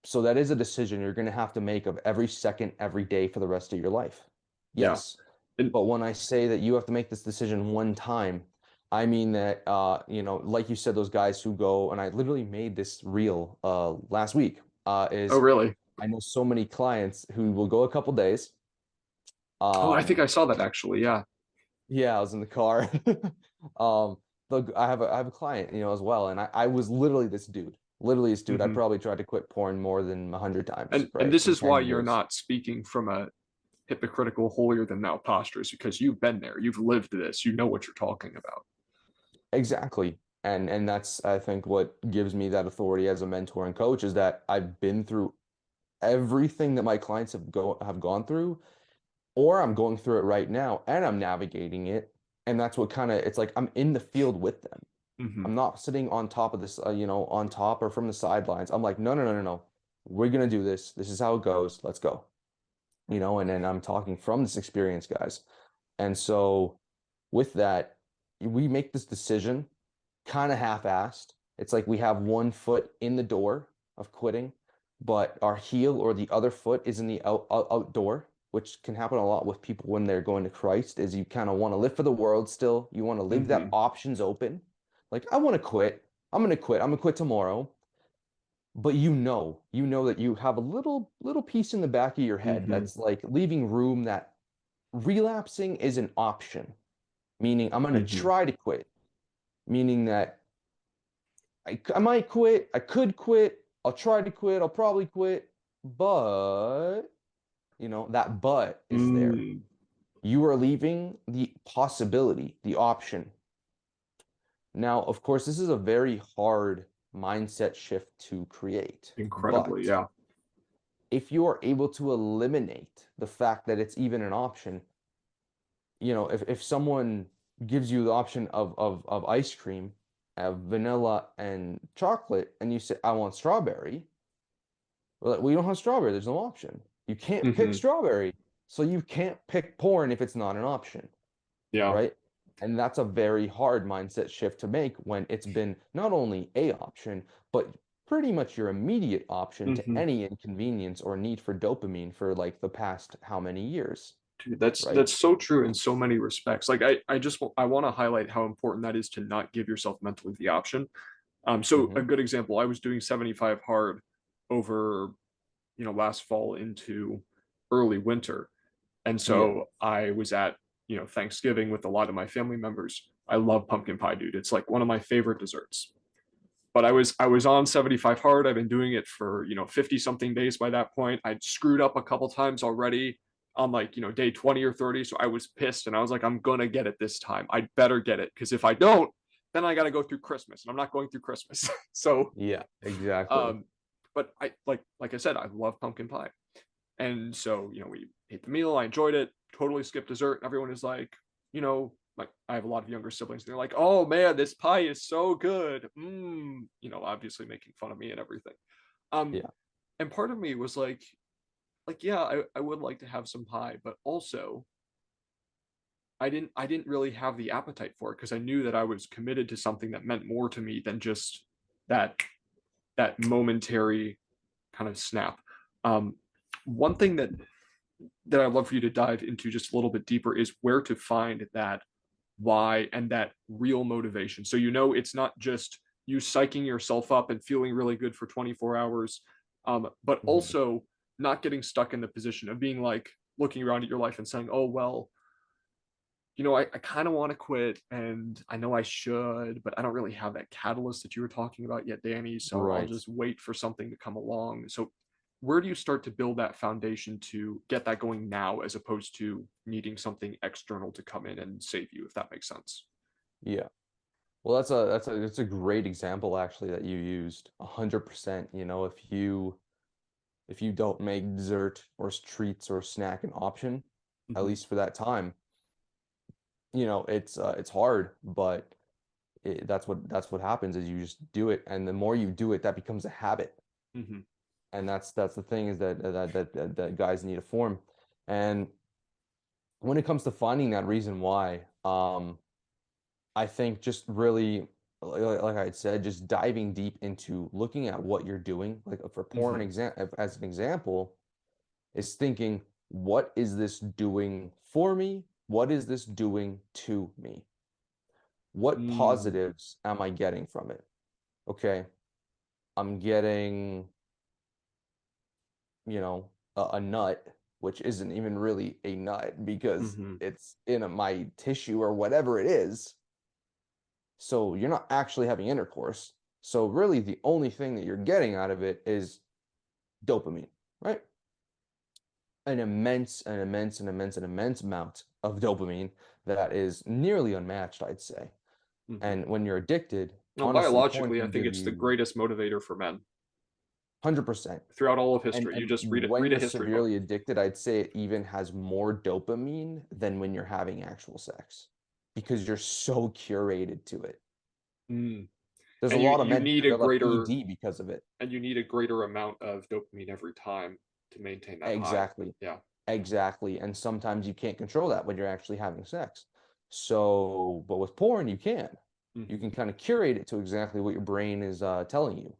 So that is a decision you're going to have to make of every second, every day for the rest of your life. Yeah. Yes. And But when I say that you have to make this decision one time, I mean that, like you said, those guys who go, and I literally made this reel last week, oh, is really? I know so many clients who will go a couple days. Oh, I think Um, I saw that actually. Yeah. yeah, I was in the car. Um, I have a client, as well, and I was literally this dude. I Mhm. probably tried to quit porn more than 100 times, And right, this in is why 10 you're years. not speaking from a hypocritical, holier than thou posture, is because you've been there, you've lived this, you know what you're talking about. Exactly. And that's I think what gives me that authority as a mentor and coach is that I've been through everything that my clients have gone through, or I'm going through it right now and I'm navigating it. And that's what kind of it's like I'm in the field with them. Mhm. I'm not sitting on top of this, on top or from the sidelines. I'm like, no, no, no, no, no. We're gonna do this. This is how it goes. Let's go. And then I'm talking from this experience, guys. And so with that, we make this decision kind of half-assed. It's like we have one foot in the door of quitting, but our heel or the other foot is in the outdoor, which can happen a lot with people when they're going to Christ, is you kind of want to live for the world still. You want to leave that Mhm. options open. Like, I want to quit. I'm gonna quit. I'm gonna quit tomorrow. But you know that you have a little piece in the back of your head Mhm. that's like leaving room that relapsing is an option, meaning I'm gonna Mhm. try to quit, meaning that I might quit. I could quit. I'll try to quit. I'll probably quit. But, that but is there. Mm. You are leaving the possibility, the option. Now, of course, this is a very hard mindset shift to create. Incredibly, But yeah. if you are able to eliminate the fact that it's even an option, if someone gives you the option of ice cream, of vanilla and chocolate, and you say, I want strawberry, we're like, we don't have strawberry. There's no option. You can't pick Mhm. strawberry. So you can't pick porn if it's not an option, Yeah. right? And that's a very hard mindset shift to make when it's been not only a option, but pretty much your immediate option to Mhm. any inconvenience or need for dopamine for like the past how many years? Dude, that's right? so true in so many respects. Like I want to highlight how important that is to not give yourself mentally the option. So Mm-hmm. a good example, I was doing 75 hard over, last fall into early winter. And Yeah. so I was at, Thanksgiving with a lot of my family members. I love pumpkin pie, dude. It's like one of my favorite desserts. But I was on 75 hard. I've been doing it for, 50 something days by that point. I'd screwed up a couple times already on like, day 20 or 30. So I was pissed and I was like, I'm gonna get it this time. I better get it. Because if I don't, then I gotta go through Christmas. And I'm not going through Christmas. So Yeah, exactly. um, but like I said, I love pumpkin pie. And so, we ate the meal. I enjoyed it. Totally skipped dessert. Everyone is like, like I have a lot of younger siblings. And they're like, "Oh man, this pie is so good." Obviously making fun of me and everything. Um, Yeah. and part of me was like yeah, I would like to have some pie, but also I didn't really have the appetite for it because I knew that I was committed to something that meant more to me than just that that momentary kind of snap. Um, One thing that I'd love for you to dive into just a little bit deeper is where to find that why and that real motivation. So it's not just you psyching yourself up and feeling really good for 24 hours, but Hmm. also not getting stuck in the position of being like looking around at your life and saying, "Oh well, I kind of want to quit and I know I should, but I don't really have that catalyst that you were talking about yet, Danny. So I'll Right. just wait for something to come along." So, where do you start to build that foundation to get that going now as opposed to needing something external to come in and save you, if that makes sense? Yeah. Well, that's a great example actually that you used. 100%. If you don't make dessert or treats or snack an option, at Mm-hmm. least for that time, it's hard, but that's what happens is you just do it, and the more you do it, that becomes a habit. Mm-hmm. And that's the thing is that guys need to form. And when it comes to finding that reason why, I think just really, like I had said, just diving deep into looking at what you're doing, like for porn Mm-hmm. exam as an example, is thinking, what is this doing for me? What is this doing to me? What Mm. positives am I getting from it? Okay, I'm getting, a nut, which isn't even really a nut because Mm-hmm. it's in my tissue or whatever it is. So you're not actually having intercourse. So really the only thing that you're getting out of it is dopamine, right? An immense, an immense, an immense, an immense amount of dopamine that is nearly unmatched, I'd say. Mm-hmm. And when you're addicted, No, honestly, porn biologically, I can think give it's the you greatest motivator for men 100%. throughout all of And history. You and just when read a you're history book. severely addicted, I'd say it even has more dopamine than when you're having actual sex because you're so curated to it. Mm. There's a And you lot of you men who need a develop greater ED because of it. and you need a greater amount of dopamine every time to maintain that high. Exactly. Yeah. Exactly. And sometimes you can't control that when you're actually having sex. So, but with porn, you can. You Hmm. can kind of curate it to exactly what your brain is telling you.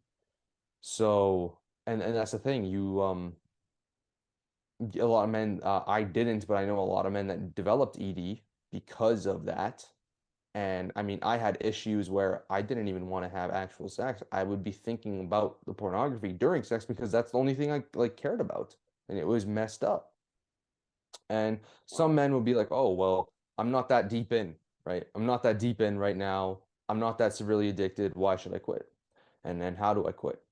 So, and that's the thing. A lot of men, I didn't, but I know a lot of men that developed ED because of that. And I mean, I had issues where I didn't even want to have actual sex. I would be thinking about the pornography during sex because that's the only thing I like cared about. And it was messed up. And some Wow. men would be like, "Oh, well, I'm not that deep in, right? I'm not that deep in right now. I'm not that severely addicted. Why should I quit? And then how do I quit?"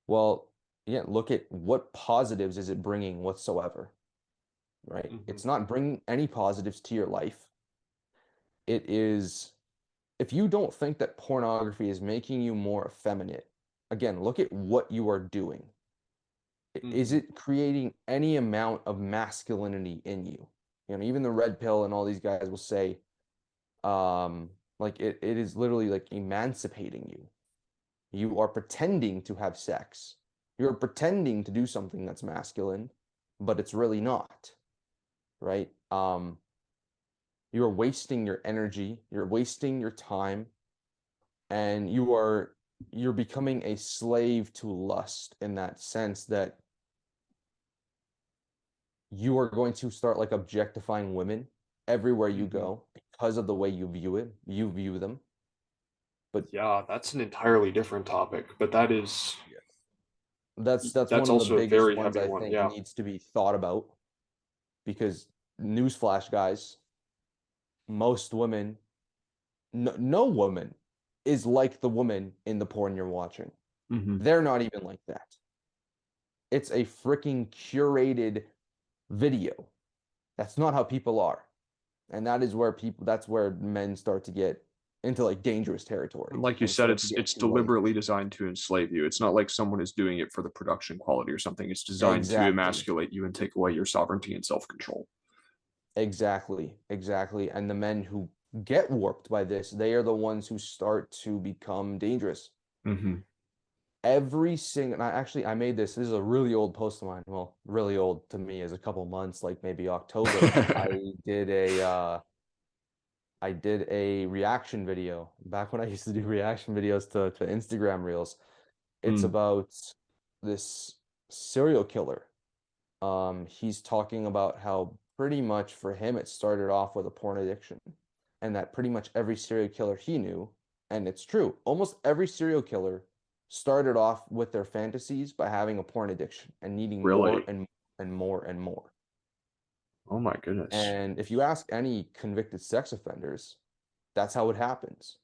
Well, yeah, look at what positives is it bringing whatsoever, right? Hmm. It's not bringing any positives to your life. It is, if you don't think that pornography is making you more effeminate, again, look at what you are doing. Is Hmm. it creating any amount of masculinity in you? Even the red pill and all these guys will say, like it is literally like emancipating you. You are pretending to have sex. You're pretending to do something that's masculine, but it's really not, right? You're wasting your energy, you're wasting your time, and you're becoming a slave to lust in that sense that you are going to start like objectifying women everywhere you Hmm. go because of the way you view them. But Yeah, that's an entirely different topic, but that is yeah, that's that's one of the also a biggest very ones heavy I one. think Yeah. needs to be thought about because newsflash, guys, most women, no woman is like the woman in the porn you're watching. Hmm. They're not even like that. It's a freaking curated video. That's not how people are. And that is where that's where men start to get into like dangerous And territory like you and said, start to it's get it's too like deliberately designed to enslave you. It's not like someone is doing it for the production quality or something. It's designed to exactly, emasculate you and take away your sovereignty and self-control. exactly. And the men who get warped by this, they are the ones who start to become dangerous. Hmm. Every single, and I made this is a really old post of mine. Well, really old to me is a couple months, like maybe October. I did a reaction video back when I used to do reaction videos to Instagram Reels. It's Mm, about this serial killer. He's talking about how pretty much for him it started off with a porn addiction, and that pretty much every serial killer he knew, and it's true, almost every serial killer started off with their fantasies by having a porn addiction and needing more really? and more and more. Oh my goodness. And if you ask any convicted sex offenders, that's how it happens.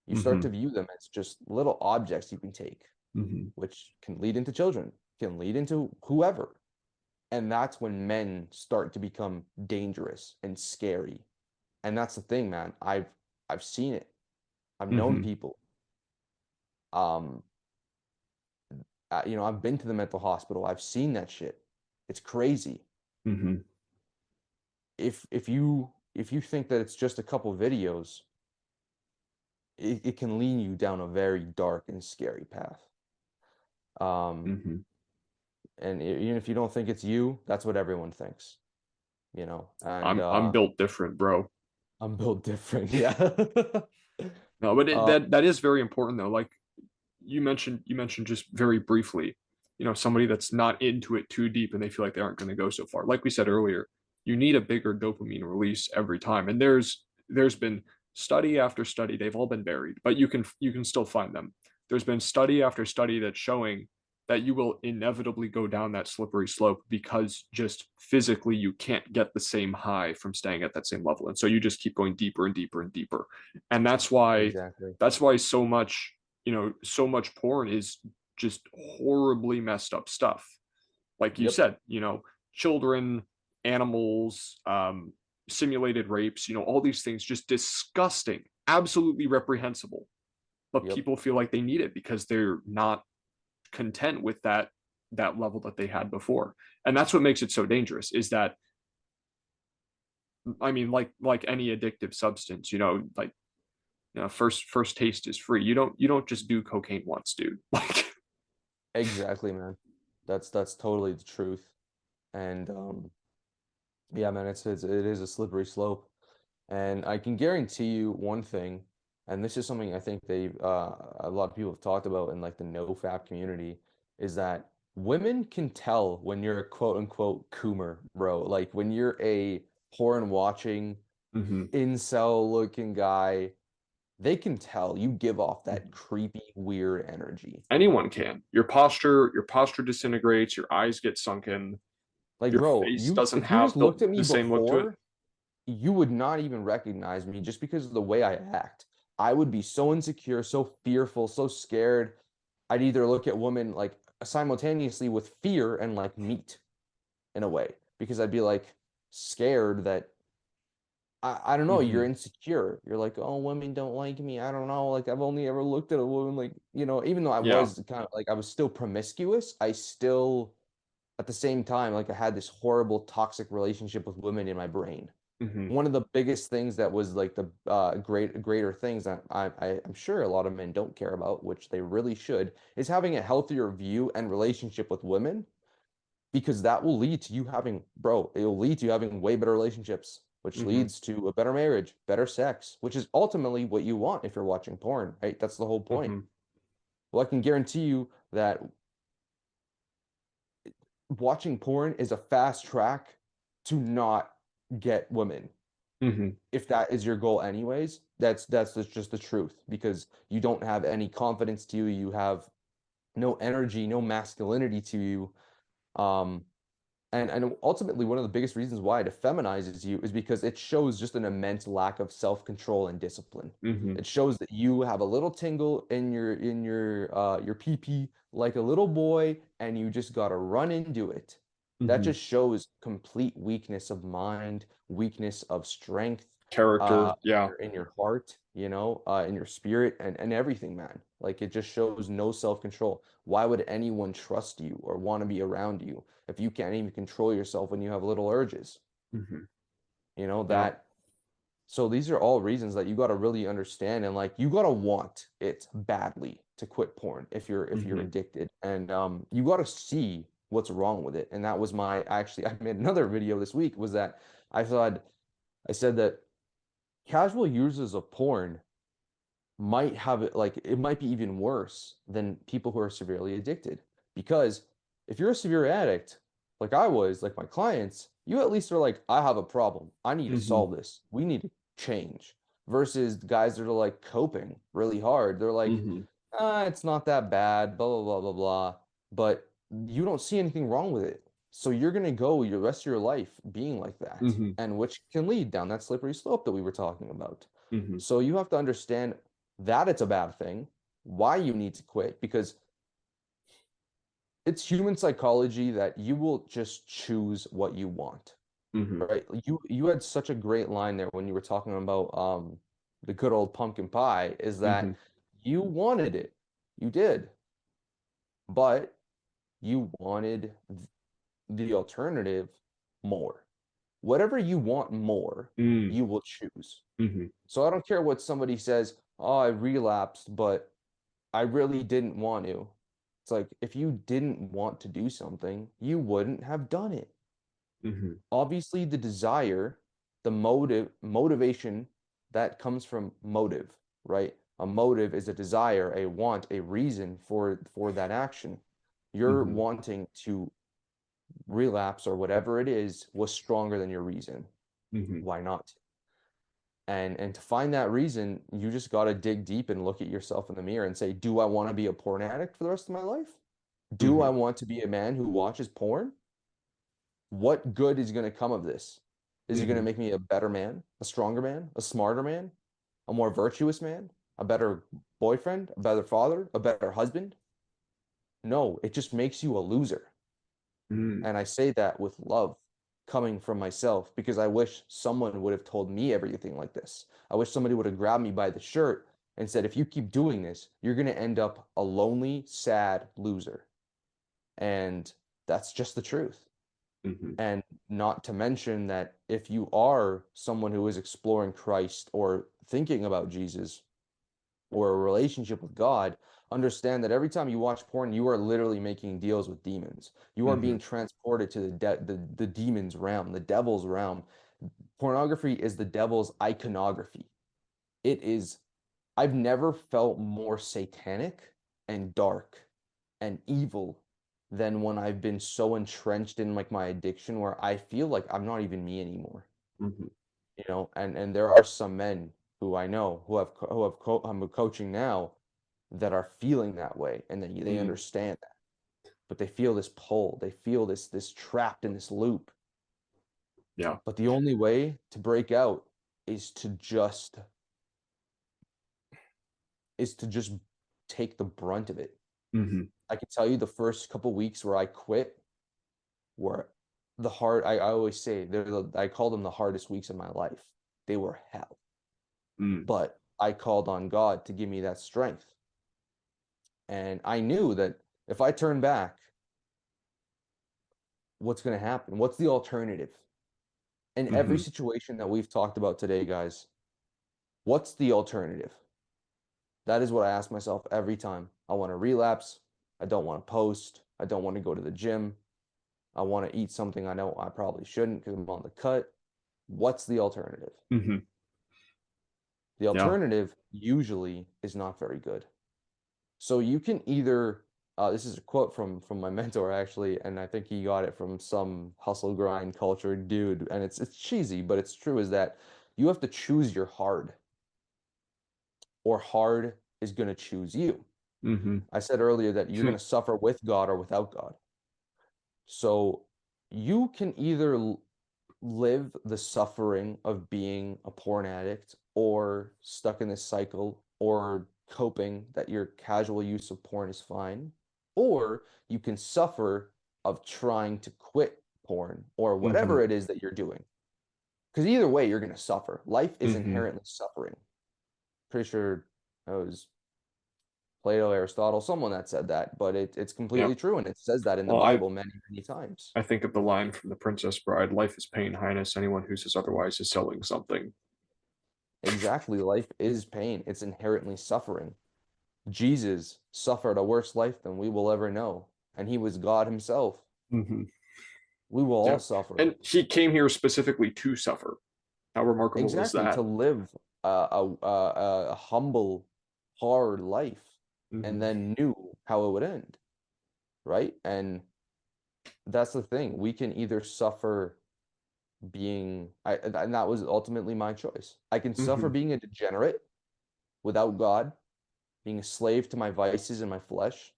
You start Hmm. to view them as just little objects you can take, Hmm. which can lead into children, can lead into whoever. And that's when men start to become dangerous and scary. And that's the thing, man. I've seen it. I've known Hmm. people. Um, I've been to the mental hospital. I've seen that shit. It's crazy. Hmm. If you think that it's just a couple videos, it can lead you down a very dark and scary path. Um, Hmm. and even if you don't think it's you, that's what everyone thinks, and I'm built different, bro. I'm built different. Yeah. No, but uh that is very important though. Like you mentioned just very briefly, somebody that's not into it too deep and they feel like they aren't going to go so far. Like we said earlier, you need a bigger dopamine release every time. And there's been study after study, they've all been buried, but you can still find them. There's been study after study that's showing that you will inevitably go down that slippery slope because just physically you can't get the same high from staying at that same level. And so you just keep going deeper and deeper and deeper. And exactly. that's why so much porn is just horribly messed up stuff. Like you Yep. said, children, animals, simulated rapes, all these things just disgusting, absolutely reprehensible. But Yep. people feel like they need it because they're not content with that level that they had before. And that's what makes it so dangerous is that, I mean, like any addictive substance, like first taste is free. You don't just do cocaine once, dude. Like, Exactly, man. That's totally the truth. And yeah, man, it is a slippery slope. And I can guarantee you one thing, and this is something I think a lot of people have talked about in like the no-fap community, is that women can tell when you're a quote unquote coomer, bro. Like when you're a porn watching, mm-hmm, incel looking guy, they can tell you give off that mm-hmm. creepy, weird energy. Anyone can. Your posture disintegrates. Your eyes get sunken. Like, Your bro, face you doesn't if you have just looked at the me same look to it. before, you would not even recognize me just because of the way I act. I would be so insecure, so fearful, so scared. I'd either look at women like simultaneously with fear and like meat in a way because I'd be like scared that I don't know, you're Mm-hmm. insecure. You're like, oh, women don't like me. I don't know. Like I've only ever looked at a woman like, even though I Yeah. was kind of like I was still promiscuous, I still at the same time like I had this horrible toxic relationship with women in my brain. Mm-hmm. One of the biggest things that was like the greater things that I'm sure a lot of men don't care about, which they really should, is having a healthier view and relationship with women because that will lead to you having, bro, it will lead to you having way better relationships, which Mm-hmm. leads to a better marriage, better sex, which is ultimately what you want if you're watching porn, right? That's the whole point. Mm-hmm. Well, I can guarantee you that watching porn is a fast track to not get women. Mm-hmm. If that is your goal anyways, just the truth, because you don't have any confidence to you, you have no energy, no masculinity to you. Um, and ultimately, one of the biggest reasons why it effeminizes you is because it shows just an immense lack of self-control and discipline. Mm-hmm. It shows that you have a little tingle in your pee-pee like a little boy, and you just gotta run and do it. That Mm-hmm. just shows complete weakness of mind, weakness of strength, Character. in Yeah. your heart, in your spirit and everything, man. Like, it just shows no self-control. Why would anyone trust you or want to be around you if you can't even control yourself when you have little urges? Mm-hmm. You know Yeah. that. So these are all reasons that you got to really understand, and like, you got to want it badly to quit porn if you're Mm-hmm. addicted, and you got to see what's wrong with it. And that was my actually I made another video this week, was that I said that casual users of porn might have it, like, it might be even worse than people who are severely addicted. Because if you're a severe addict, like I was, like my clients, you at least are like, I have a problem. I need to Mm-hmm. solve this. We need to change. Versus guys that are like coping really hard. They're like, Mm-hmm. it's not that bad, blah, blah, blah, blah, blah. But you don't see anything wrong with it. So you're going to go your rest of your life being like that, Mm-hmm. and which can lead down that slippery slope that we were talking about. Mm-hmm. So you have to understand that it's a bad thing, why you need to quit, because it's human psychology that you will just choose what you want, Mm-hmm. right? You had such a great line there when you were talking about the good old pumpkin pie, is Mm-hmm. that you wanted it. You did, but you wanted the alternative more. Whatever you want more, you will choose. Mm-hmm. So I don't care what somebody says, oh, I relapsed, but I really didn't want to. It's like, if you didn't want to do something, you wouldn't have done it. Mm-hmm. Obviously, the desire, the motivation that comes from motive, right? A motive is a desire, a want, a reason for that action. Your Mm-hmm. wanting to relapse or whatever it is was stronger than your reason. Mm-hmm. Why not? And to find that reason, you just got to dig deep and look at yourself in the mirror and say, do I want to be a porn addict for the rest of my life? Do Mm-hmm. I want to be a man who watches porn? What good is going to come of this? Is it going Mm-hmm. to make me a better man, a stronger man, a smarter man, a more virtuous man, a better boyfriend, a better father, a better husband? No, it just makes you a loser. Mm-hmm. And I say that with love coming from myself, because I wish someone would have told me everything like this. I wish somebody would have grabbed me by the shirt and said, if you keep doing this, you're going to end up a lonely, sad loser. And that's just the truth. Mm-hmm. And not to mention that if you are someone who is exploring Christ or thinking about Jesus or a relationship with God, understand that every time you watch porn, you are literally making deals with demons. You are Mm-hmm. being transported to the demon's realm, the devil's realm. Pornography is the devil's iconography. It is, I've never felt more satanic and dark and evil than when I've been so entrenched in like my addiction, where I feel like I'm not even me anymore. Mm-hmm. And there are some men who I know I'm coaching now, that are feeling that way, and they Mm-hmm. understand that, but they feel this pull, they feel this trapped in this loop. Yeah. But the only way to break out is to just is to just take the brunt of it. Mm-hmm. I can tell you the first couple weeks where I quit were the hard I always say I call them the hardest weeks of my life. They were hell. Mm-hmm. But I called on God to give me that strength. And I knew that if I turn back, what's going to happen? What's the alternative? In every Mm-hmm. situation that we've talked about today, guys, what's the alternative? That is what I ask myself every time. I want to relapse. I don't want to post. I don't want to go to the gym. I want to eat something I know I probably shouldn't because I'm on the cut. What's the alternative? Mm-hmm. The Yeah. alternative usually is not very good. So you can either This is a quote from my mentor actually, and I think he got it from some hustle grind culture dude, and it's cheesy, but it's true, is that you have to choose your hard, or hard is going to choose you. Mm-hmm. I said earlier that you're going to suffer with God or without God. So you can either live the suffering of being a porn addict or stuck in this cycle or coping that your casual use of porn is fine, or you can suffer of trying to quit porn or Mm-hmm. whatever it is that you're doing. Because either way, you're going to suffer. Life is Mm-hmm. inherently suffering. Pretty sure that was Plato, Aristotle, someone that said that, but it's Yeah. completely true, and it says that in the Well, I Bible many, many times. I think of the line from The Princess Bride: "Life is pain, Highness. Anyone who says otherwise is selling something." Exactly, life is pain. It's inherently suffering. Jesus suffered a worse life than we will ever know, and he was God himself. Mm-hmm. We will all Yeah. suffer. And he came here specifically to suffer. How remarkable is Exactly, to that? live a humble, hard life, and Mm-hmm. then knew how it would end, right? And that's the thing. We can either suffer and that was ultimately my choice. I can suffer Mm-hmm. being a degenerate without God, being a slave to my vices and my flesh,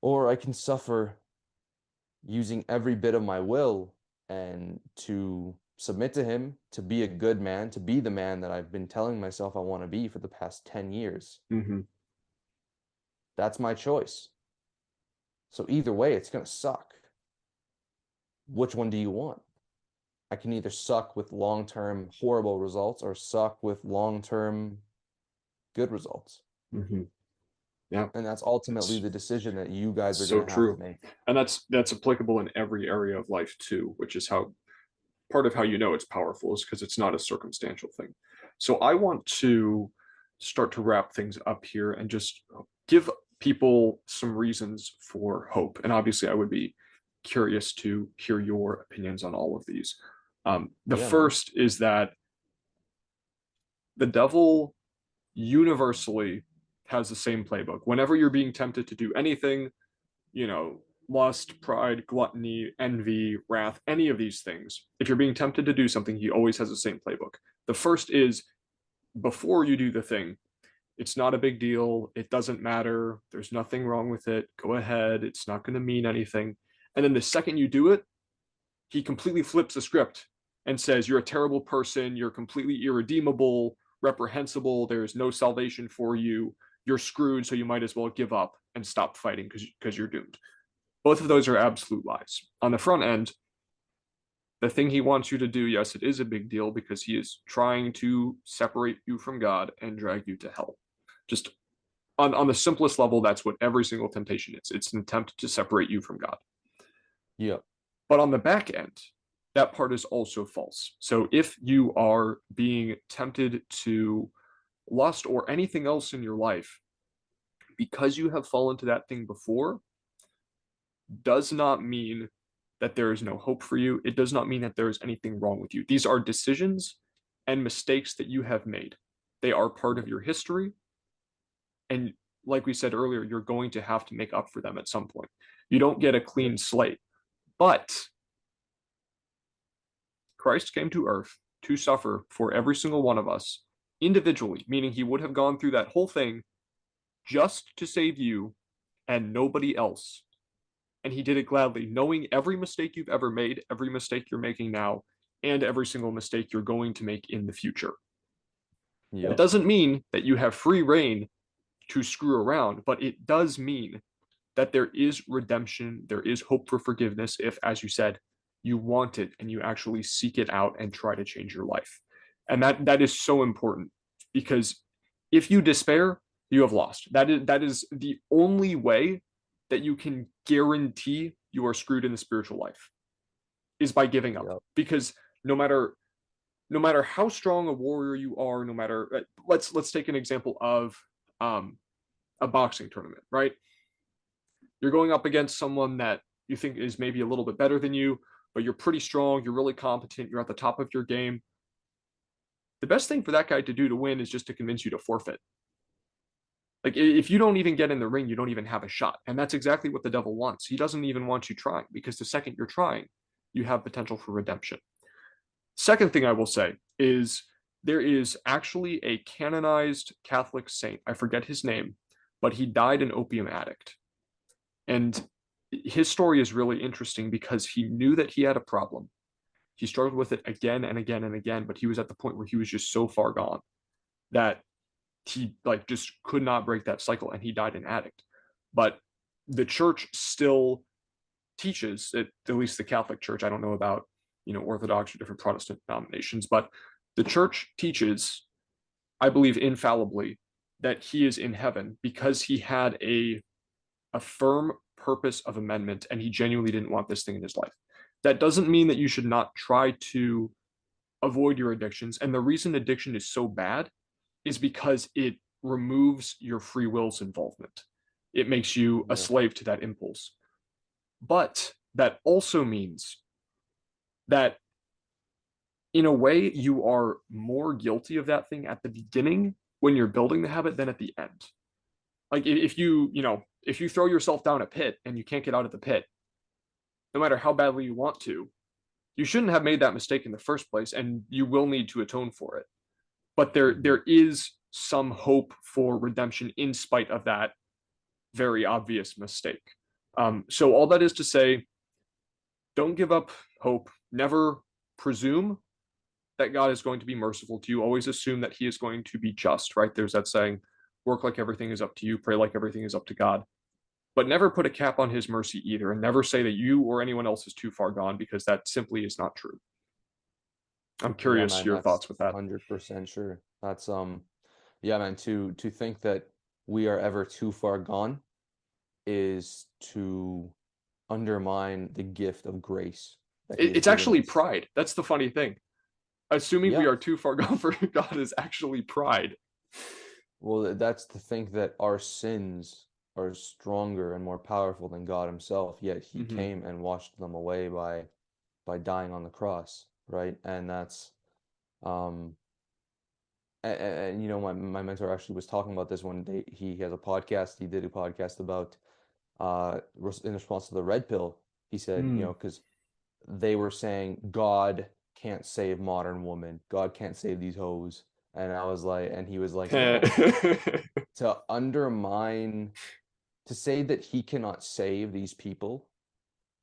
or I can suffer using every bit of my will and to submit to him, to be a good man, to be the man that I've been telling myself I want to be for the past 10 years. Mm-hmm. That's my choice. So either way, it's going to suck. Which one do you want? I can either suck with long-term horrible results or suck with long-term good results. Mm-hmm. Yeah. And that's ultimately It's the decision that you guys are so going to have to true. make. And that's applicable in every area of life too, which is how part of how you know it's powerful is because it's not a circumstantial thing. So I want to start to wrap things up here and just give people some reasons for hope. And obviously, I would be curious to hear your opinions on all of these. The Yeah, man. first is that the devil universally has the same playbook. Whenever you're being tempted to do anything, lust, pride, gluttony, envy, wrath, any of these things, if you're being tempted to do something, he always has the same playbook. The first is before you do the thing, it's not a big deal. It doesn't matter. There's nothing wrong with it. Go ahead. It's not going to mean anything. And then the second you do it, he completely flips the script and says, you're a terrible person. You're completely irredeemable, reprehensible. There's no salvation for you. You're screwed. So you might as well give up and stop fighting because you're doomed. Both of those are absolute lies. On the front end, the thing he wants you to do, yes, it is a big deal because he is trying to separate you from God and drag you to hell. Just on the simplest level, that's what every single temptation is. It's an attempt to separate you from God. Yeah. But on the back end, that part is also false. So if you are being tempted to lust or anything else in your life because you have fallen to that thing before, does not mean that there is no hope for you. It does not mean that there is anything wrong with you. These are decisions and mistakes that you have made. They are part of your history. And like we said earlier, you're going to have to make up for them at some point. You don't get a Yeah. clean slate. But Christ came to earth to suffer for every single one of us individually, meaning he would have gone through that whole thing just to save you and nobody else. And he did it gladly, knowing every mistake you've ever made, every mistake you're making now, and every single mistake you're going to make in the future. That Yep. doesn't mean that you have free reign to screw around, but it does mean that there is redemption, there is hope for forgiveness if, as you said, you want it and you actually seek it out and try to change your life. And that is so important because if you despair, you have lost. That is the only way that you can guarantee you are screwed in the spiritual life is by giving up. Yep. Because no matter no matter how strong a warrior you are, no matter let's take an example of um, a boxing tournament, right? You're going up against someone that you think is maybe a little bit better than you, but you're pretty strong, you're really competent, you're at the top of your game. The best thing for that guy to do to win is just to convince you to forfeit. Like if you don't even get in the ring, you don't even have a shot. And that's exactly what the devil wants. He doesn't even want you trying because the second you're trying, you have potential for redemption. Second thing I will say is there is actually a canonized Catholic saint. I forget his name, but he died an opium addict. And his story is really interesting because he knew that he had a problem. He struggled with it again and again and again, but he was at the point where he was just so far gone that he like just could not break that cycle and he died an addict. But the church still teaches, at least the Catholic Church, I don't know about, Orthodox or different Protestant denominations, but the church teaches, I believe infallibly, that he is in heaven because he had a firm purpose of amendment and he genuinely didn't want this thing in his life. That doesn't mean that you should not try to avoid your addictions. And the reason addiction is so bad is because it removes your free will's involvement. It makes you a Yeah. slave to that impulse. But that also means that in a way you are more guilty of that thing at the beginning when you're building the habit than at the end. Like if you throw yourself down a pit and you can't get out of the pit, no matter how badly you want to, you shouldn't have made that mistake in the first place and you will need to atone for it. But there Mm-hmm. there is some hope for redemption in spite of that very obvious mistake. So all that is to say, don't give up hope. Never presume that God is going to be merciful to you. Always assume that he is going to be just, right? There's that saying, work like everything is up to you, pray like everything is up to God. But never put a cap on his mercy either, and never say that you or anyone else is too far gone because that simply is not true. I'm Yeah, curious man, your that's thoughts with that. 100% sure. That's yeah, man, to think that we are ever too far gone is to undermine the gift of grace that he has It's given actually us. pride. That's the funny thing. Assuming we Yeah. are too far gone for God is actually pride. Well, that's to think that our sins are stronger and more powerful than God himself, yet he Mm-hmm. came and washed them away by dying on the cross, right? And that's um and, my mentor actually was talking about this one day. He has a podcast. He did a podcast about in response to the red pill. He said, Mm. because they were saying God can't save modern woman. God can't save these hoes. And I was like, and he was like, no, to undermine, to say that he cannot save these people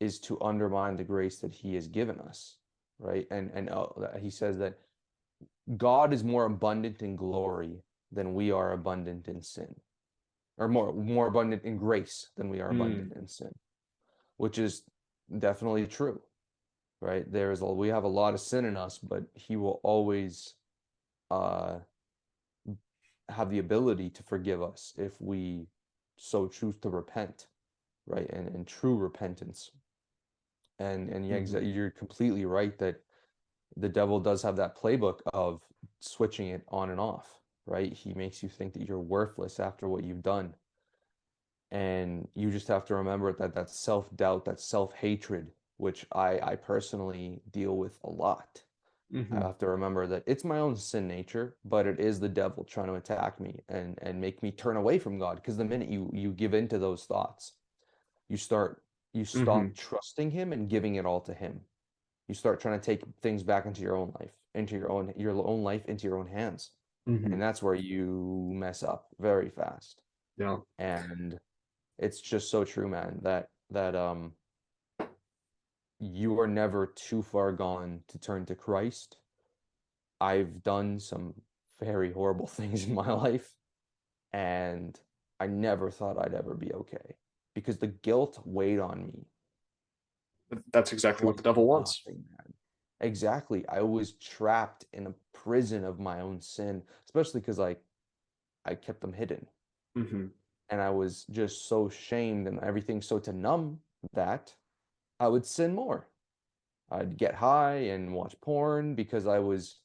is to undermine the grace that he has given us, right? And he says that God is more abundant in glory than we are abundant in sin, or more abundant in grace than we are Mm. abundant in sin, which is definitely true, right? We have a lot of sin in us, but he will always uh have the ability to forgive us if we so choose to repent, right? And true repentance. And yeah, Mm-hmm. you're completely right that the devil does have that playbook of switching it on and off, right? He makes you think that you're worthless after what you've done. And you just have to remember that self-doubt, that self-hatred, which I personally deal with a lot. I Mm-hmm. have to remember that it's my own sin nature, but it is the devil trying to attack me and make me turn away from God. Because the minute you give in to those thoughts, you Mm-hmm. stop trusting him and giving it all to him. You start trying to take things back into your own life, into your own life, into your own hands. Mm-hmm. And that's where you mess up very fast. Yeah. And it's just so true, man, that you are never too far gone to turn to Christ. I've done some very horrible things in my life, and I never thought I'd ever be okay because the guilt weighed on me That's exactly what like the devil wants. nothing, man. Exactly. I was trapped in a prison of my own sin, especially because I kept them hidden. Mm-hmm. And I was just so shamed and everything. So to numb that, I would sin more. I'd get high and watch porn because I was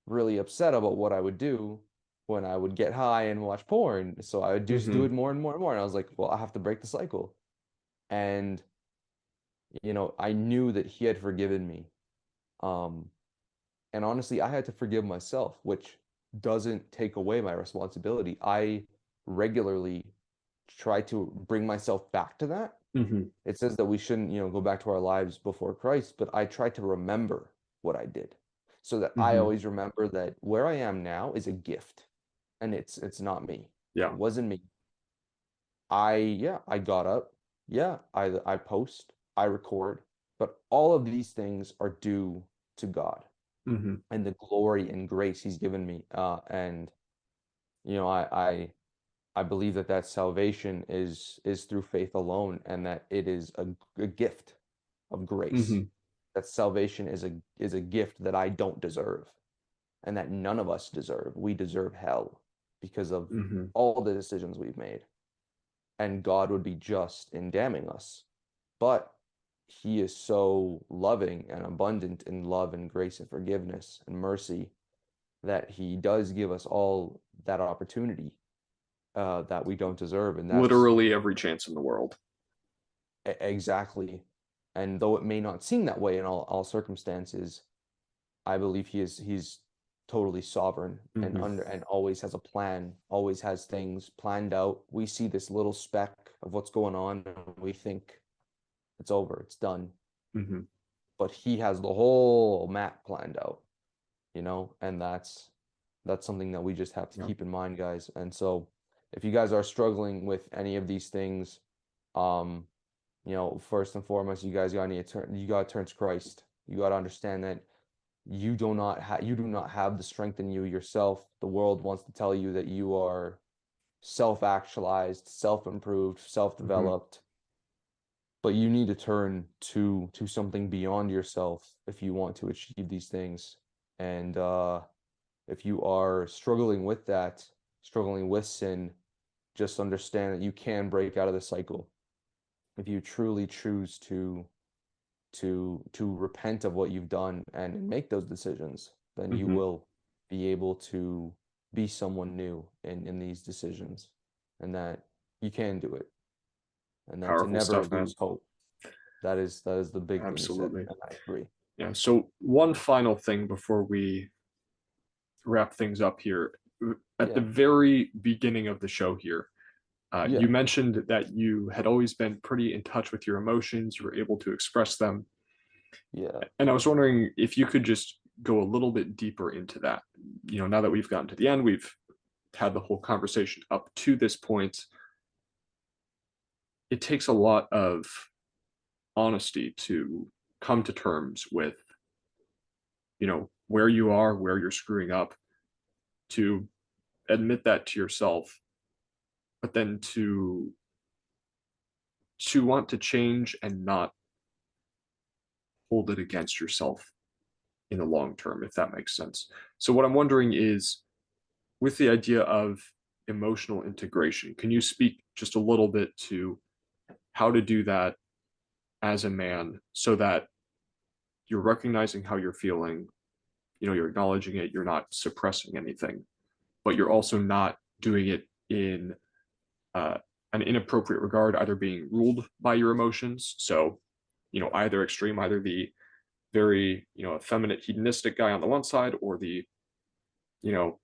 really upset about what I would do when I would get high and watch porn. So I would just do Mm-hmm. it more and more and more. And I was like, well, I have to break the cycle. And, I knew that he had forgiven me. Um, and honestly, I had to forgive myself, which doesn't take away my responsibility. I regularly try to bring myself back to that. Mm-hmm. It says that we shouldn't, go back to our lives before Christ, but I try to remember what I did so that I Mm-hmm. always remember that where I am now is a gift and it's not me. It Yeah. wasn't me. I got up. Yeah, I post, I record, but all of these things are due to God Mm-hmm. and the glory and grace he's given me. And you know, I believe that salvation is through faith alone, and that it is a gift of grace. Mm-hmm. That salvation is a gift that I don't deserve, and that none of us deserve. We deserve hell because of Mm-hmm. all the decisions we've made, and God would be just in damning us. But He is so loving and abundant in love and grace and forgiveness and mercy that He does give us all that opportunity that we don't deserve, and that's Literally every chance in the world. exactly. And though it may not seem that way in all circumstances, I believe he's totally sovereign and Mm-hmm. under and always has a plan, always has things planned out. We see this little speck of what's going on and we think it's over, it's done. Mm-hmm. But he has the whole map planned out, and that's something that we just have to Yeah. keep in mind, guys. And so if you guys are struggling with any of these things, um, first and foremost, you gotta turn to Christ. You gotta understand that you do not have the strength in you yourself. The world wants to tell you that you are self-actualized, self-improved, Mm-hmm. self-developed, but you need to turn to something beyond yourself if you want to achieve these things. And if you are struggling with that, struggling with sin, just understand that you can break out of the cycle if you truly choose to repent of what you've done and make those decisions. Then you Mm-hmm. will be able to be someone new in these decisions, and that you can do it, and that to Powerful never stuff, man. lose hope. That is the big thing you said, Absolutely. and I agree. Yeah. So one final thing before we wrap things up here. At the Yeah, very beginning of the show here, you yeah, mentioned that you had always been pretty in touch with your emotions. You were able to express them. yeah, And I was wondering if you could just go a little bit deeper into that. Now that we've gotten to the end, we've had the whole conversation up to this point. It takes a lot of honesty to come to terms with, where you are, where you're screwing up, to admit that to yourself, but then to want to change and not hold it against yourself in the long term, if that makes sense. So, what I'm wondering is, with the idea of emotional integration, can you speak just a little bit to how to do that as a man so that you're recognizing how you're feeling, you're acknowledging it, you're not suppressing anything, but you're also not doing it in uh, an inappropriate regard, either being ruled by your emotions. So, either extreme, either the very, effeminate hedonistic guy on the one side, or the, you know,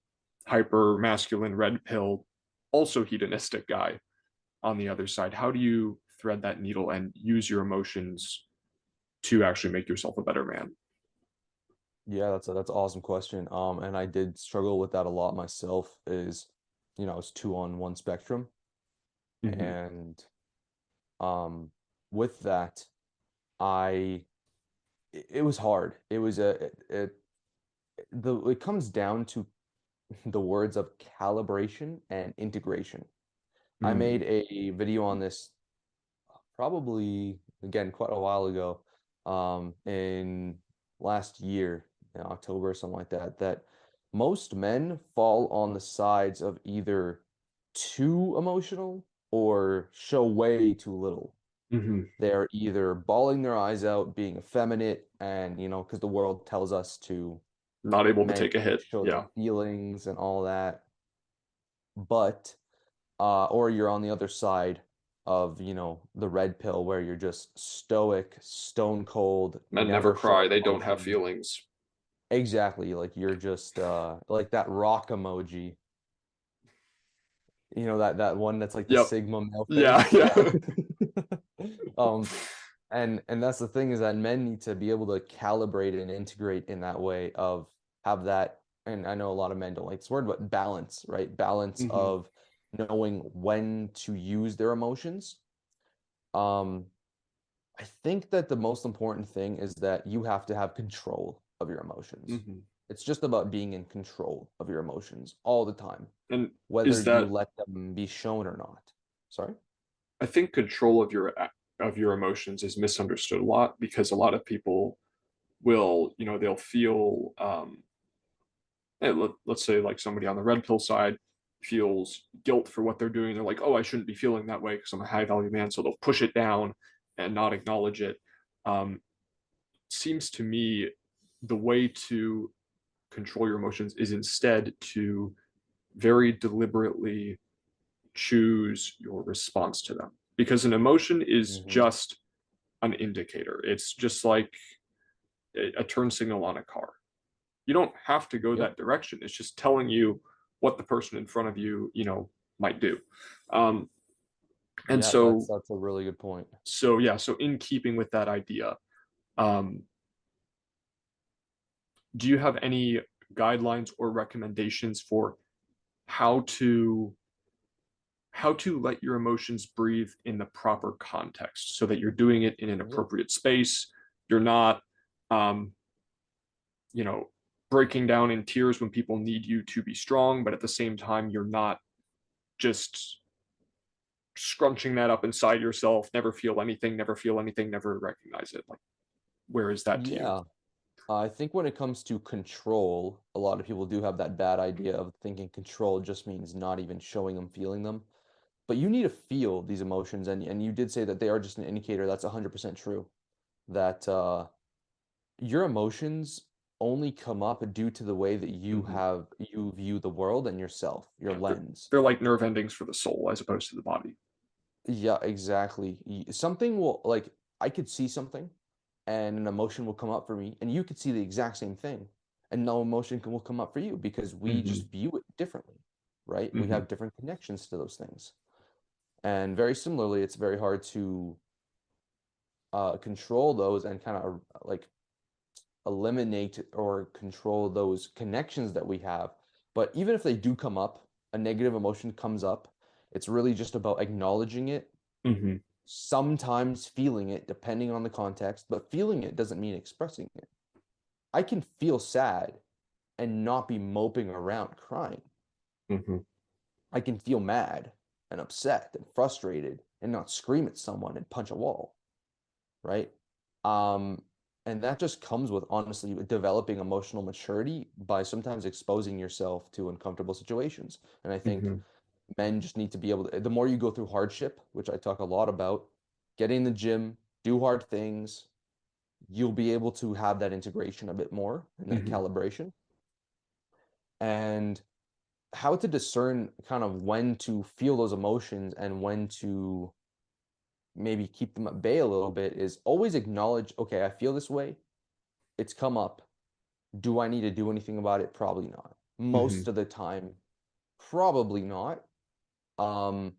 hyper masculine red pill, also hedonistic guy on the other side. How do you thread that needle and use your emotions to actually make yourself a better man? yeah. That's an awesome question. And I did struggle with that a lot myself. It's two on one spectrum, Mm-hmm. and um, with that, I it was hard. It was it comes down to the words of calibration and integration. I Mm-hmm. made a video on this probably again quite a while ago, in last year in October or something like that, that most men fall on the sides of either too emotional or show way too little. Mm-hmm. They're either bawling their eyes out, being effeminate, and because the world tells us to Not able to men take a can't hit. show their Yeah. feelings and all that. But or you're on the other side of, the red pill where you're just stoic, stone cold, Men never never cry. showing They don't have emotion. feelings. Exactly, like you're just like that rock emoji. You know that one that's like the Yep. Sigma male Yeah, face? Yeah. yeah. Um, and that's the thing is that men need to be able to calibrate and integrate in that way of have that, and I know a lot of men don't like this word, but balance, right? Balance hmm of knowing when to use their emotions. Um, I think that the most important thing is that you have to have control of your emotions. hmm It's just about being in control of your emotions all the time, And whether is you that, let them be shown or not. Sorry? I think control of your emotions is misunderstood a lot because a lot of people will, they'll feel let's say like somebody on the red pill side feels guilt for what they're doing. They're like, oh, I shouldn't be feeling that way because I'm a high value man. So they'll push it down and not acknowledge it. Um, Seems to me the way to control your emotions is instead to very deliberately choose your response to them because an emotion is Hmm. just an indicator. It's just like a turn signal on a car. You don't have to go Yep. that direction. It's just telling you what the person in front of you, might do. Um, and Yeah, so, that's a really good point. yeah, so in keeping with that idea, um, do you have any guidelines or recommendations for how to let your emotions breathe in the proper context so that you're doing it in an Yeah. appropriate space? You're not, um, you know, breaking down in tears when people need you to be strong, but at the same time, you're not just scrunching that up inside yourself, never feel anything, never feel anything, never recognize it. Like, where is that to you? Yeah. I think when it comes to control, a lot of people do have that bad idea of thinking control just means not even showing them, feeling them. But you need to feel these emotions, and you did say that they are just an indicator. That's 100% true. That your emotions only come up due to the way that Mm-hmm. you view the world and yourself, your Yeah, lens. they're like nerve endings for the soul as opposed to the body. Yeah, exactly. Something will like I could see something and an emotion will come up for me and you could see the exact same thing and no will come up for you because we Mm-hmm. just view it differently, right? We Mm-hmm. have different connections to those things. And very similarly, it's very hard to control those and kind of like eliminate or control those connections that we have. But even if they do come up, a negative emotion comes up, it's really just about acknowledging it, Mm-hmm. sometimes feeling it, depending on the context, but feeling it doesn't mean expressing it. I can feel sad and not be moping around crying. Mm-hmm. I can feel mad and upset and frustrated and not scream at someone and punch a wall, right? Um, and that just comes with honestly developing emotional maturity by sometimes exposing yourself to uncomfortable situations. And I think Mm-hmm. men just need to be able to, the more you go through hardship, which I talk a lot about, get in the gym, do hard things, you'll be able to have that integration a bit more and that Mm-hmm. calibration. And how to discern kind of when to feel those emotions and when to maybe keep them at bay a little bit is always acknowledge, okay, I feel this way. It's come up. Do I need to do anything about it? Probably not. Mm-hmm. Most of the time, probably not. Um,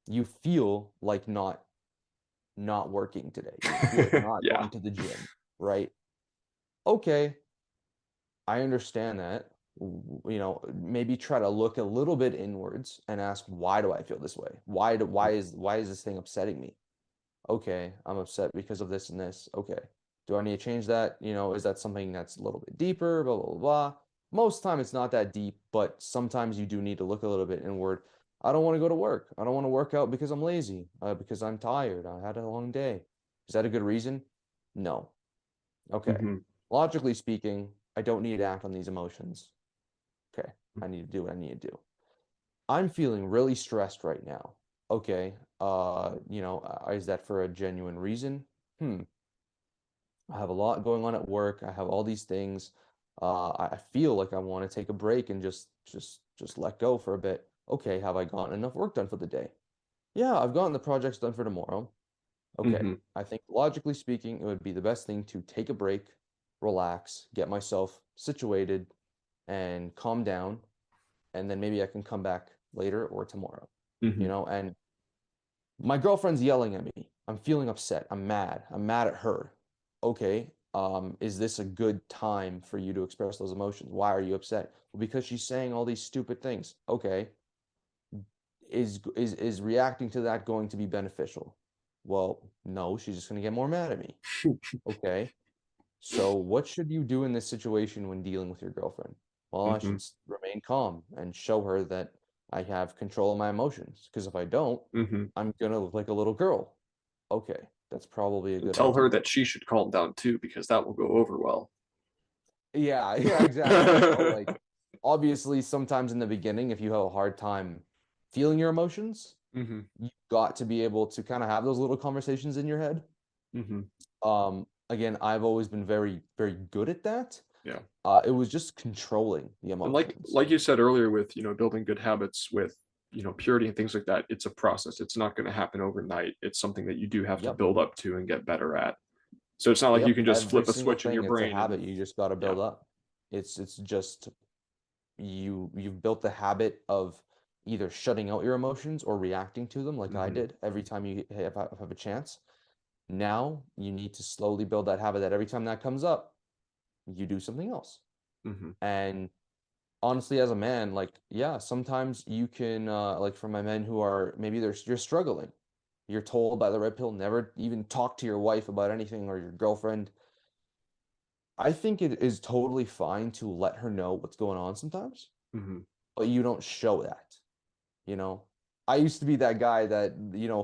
you feel like not working today. You feel like not Yeah. going to the gym, right? Okay, I understand that. Maybe try to look a little bit inwards and ask, why do I feel this way? Why is this thing upsetting me? Okay, I'm upset because of this and this. Okay. Do I need to change that? Is that something that's a little bit deeper? Blah, blah, blah, blah. Most of the time it's not that deep, but sometimes you do need to look a little bit inward. I don't want to go to work. I don't want to work out because I'm lazy, because I'm tired. I had a long day. Is that a good reason? No. Okay. Mm-hmm. Logically speaking, I don't need to act on these emotions. Okay. I need to do what I need to do. I'm feeling really stressed right now. Okay. Is that for a genuine reason? Hmm. I have a lot going on at work. I have all these things. I feel like I want to take a break and just let go for a bit. Okay, have I gotten enough work done for the day? Yeah, I've gotten the projects done for tomorrow. Okay. Mm-hmm. I think logically speaking, it would be the best thing to take a break, relax, get myself situated, and calm down, and then maybe I can come back later or tomorrow. Mhm. and my girlfriend's yelling at me. I'm feeling upset. I'm mad. I'm mad at her. Okay, is this a good time for you to express those emotions? Why are you upset? Well, because she's saying all these stupid things. Okay, is reacting to that going to be beneficial? Well, no, she's just going to get more mad at me. Okay. So what should you do in this situation when dealing with your girlfriend? Well, I should Mhm. remain calm and show her that I have control of my emotions. Because if I don't, Mhm. I'm gonna look like a little girl. Okay, that's probably a And good tell her idea. that she should calm down too, because that will go over well. Yeah, yeah, exactly. Like obviously sometimes in the beginning, if you have a hard time feeling your emotions, Mhm. you got to be able to kind of have those little conversations in your head. Mhm. Again, I've always been very, very good at that. Yeah. It was just controlling the And like emotions. like you said earlier with, building good habits with, purity and things like that, it's a process. It's not going to happen overnight. It's something that you do have to Yep. build up to and get better at. So it's not like you Yep. can just Every flip a single switch in your thing, it's a brain and habit you just got to yeah. build up. It's just you've built the habit of either shutting out your emotions or reacting to them like I Mhm. did every time you have a chance. Now you need to slowly build that habit that every time that comes up, you do something else. Mhm. And honestly, as a man, like, yeah, sometimes you can, like for my men who are maybe you're struggling. You're told by the red pill never even talk to your wife about anything or your girlfriend. I think it is totally fine to let her know what's going on sometimes, Mhm. but you don't show that, you know? I used to be that guy that,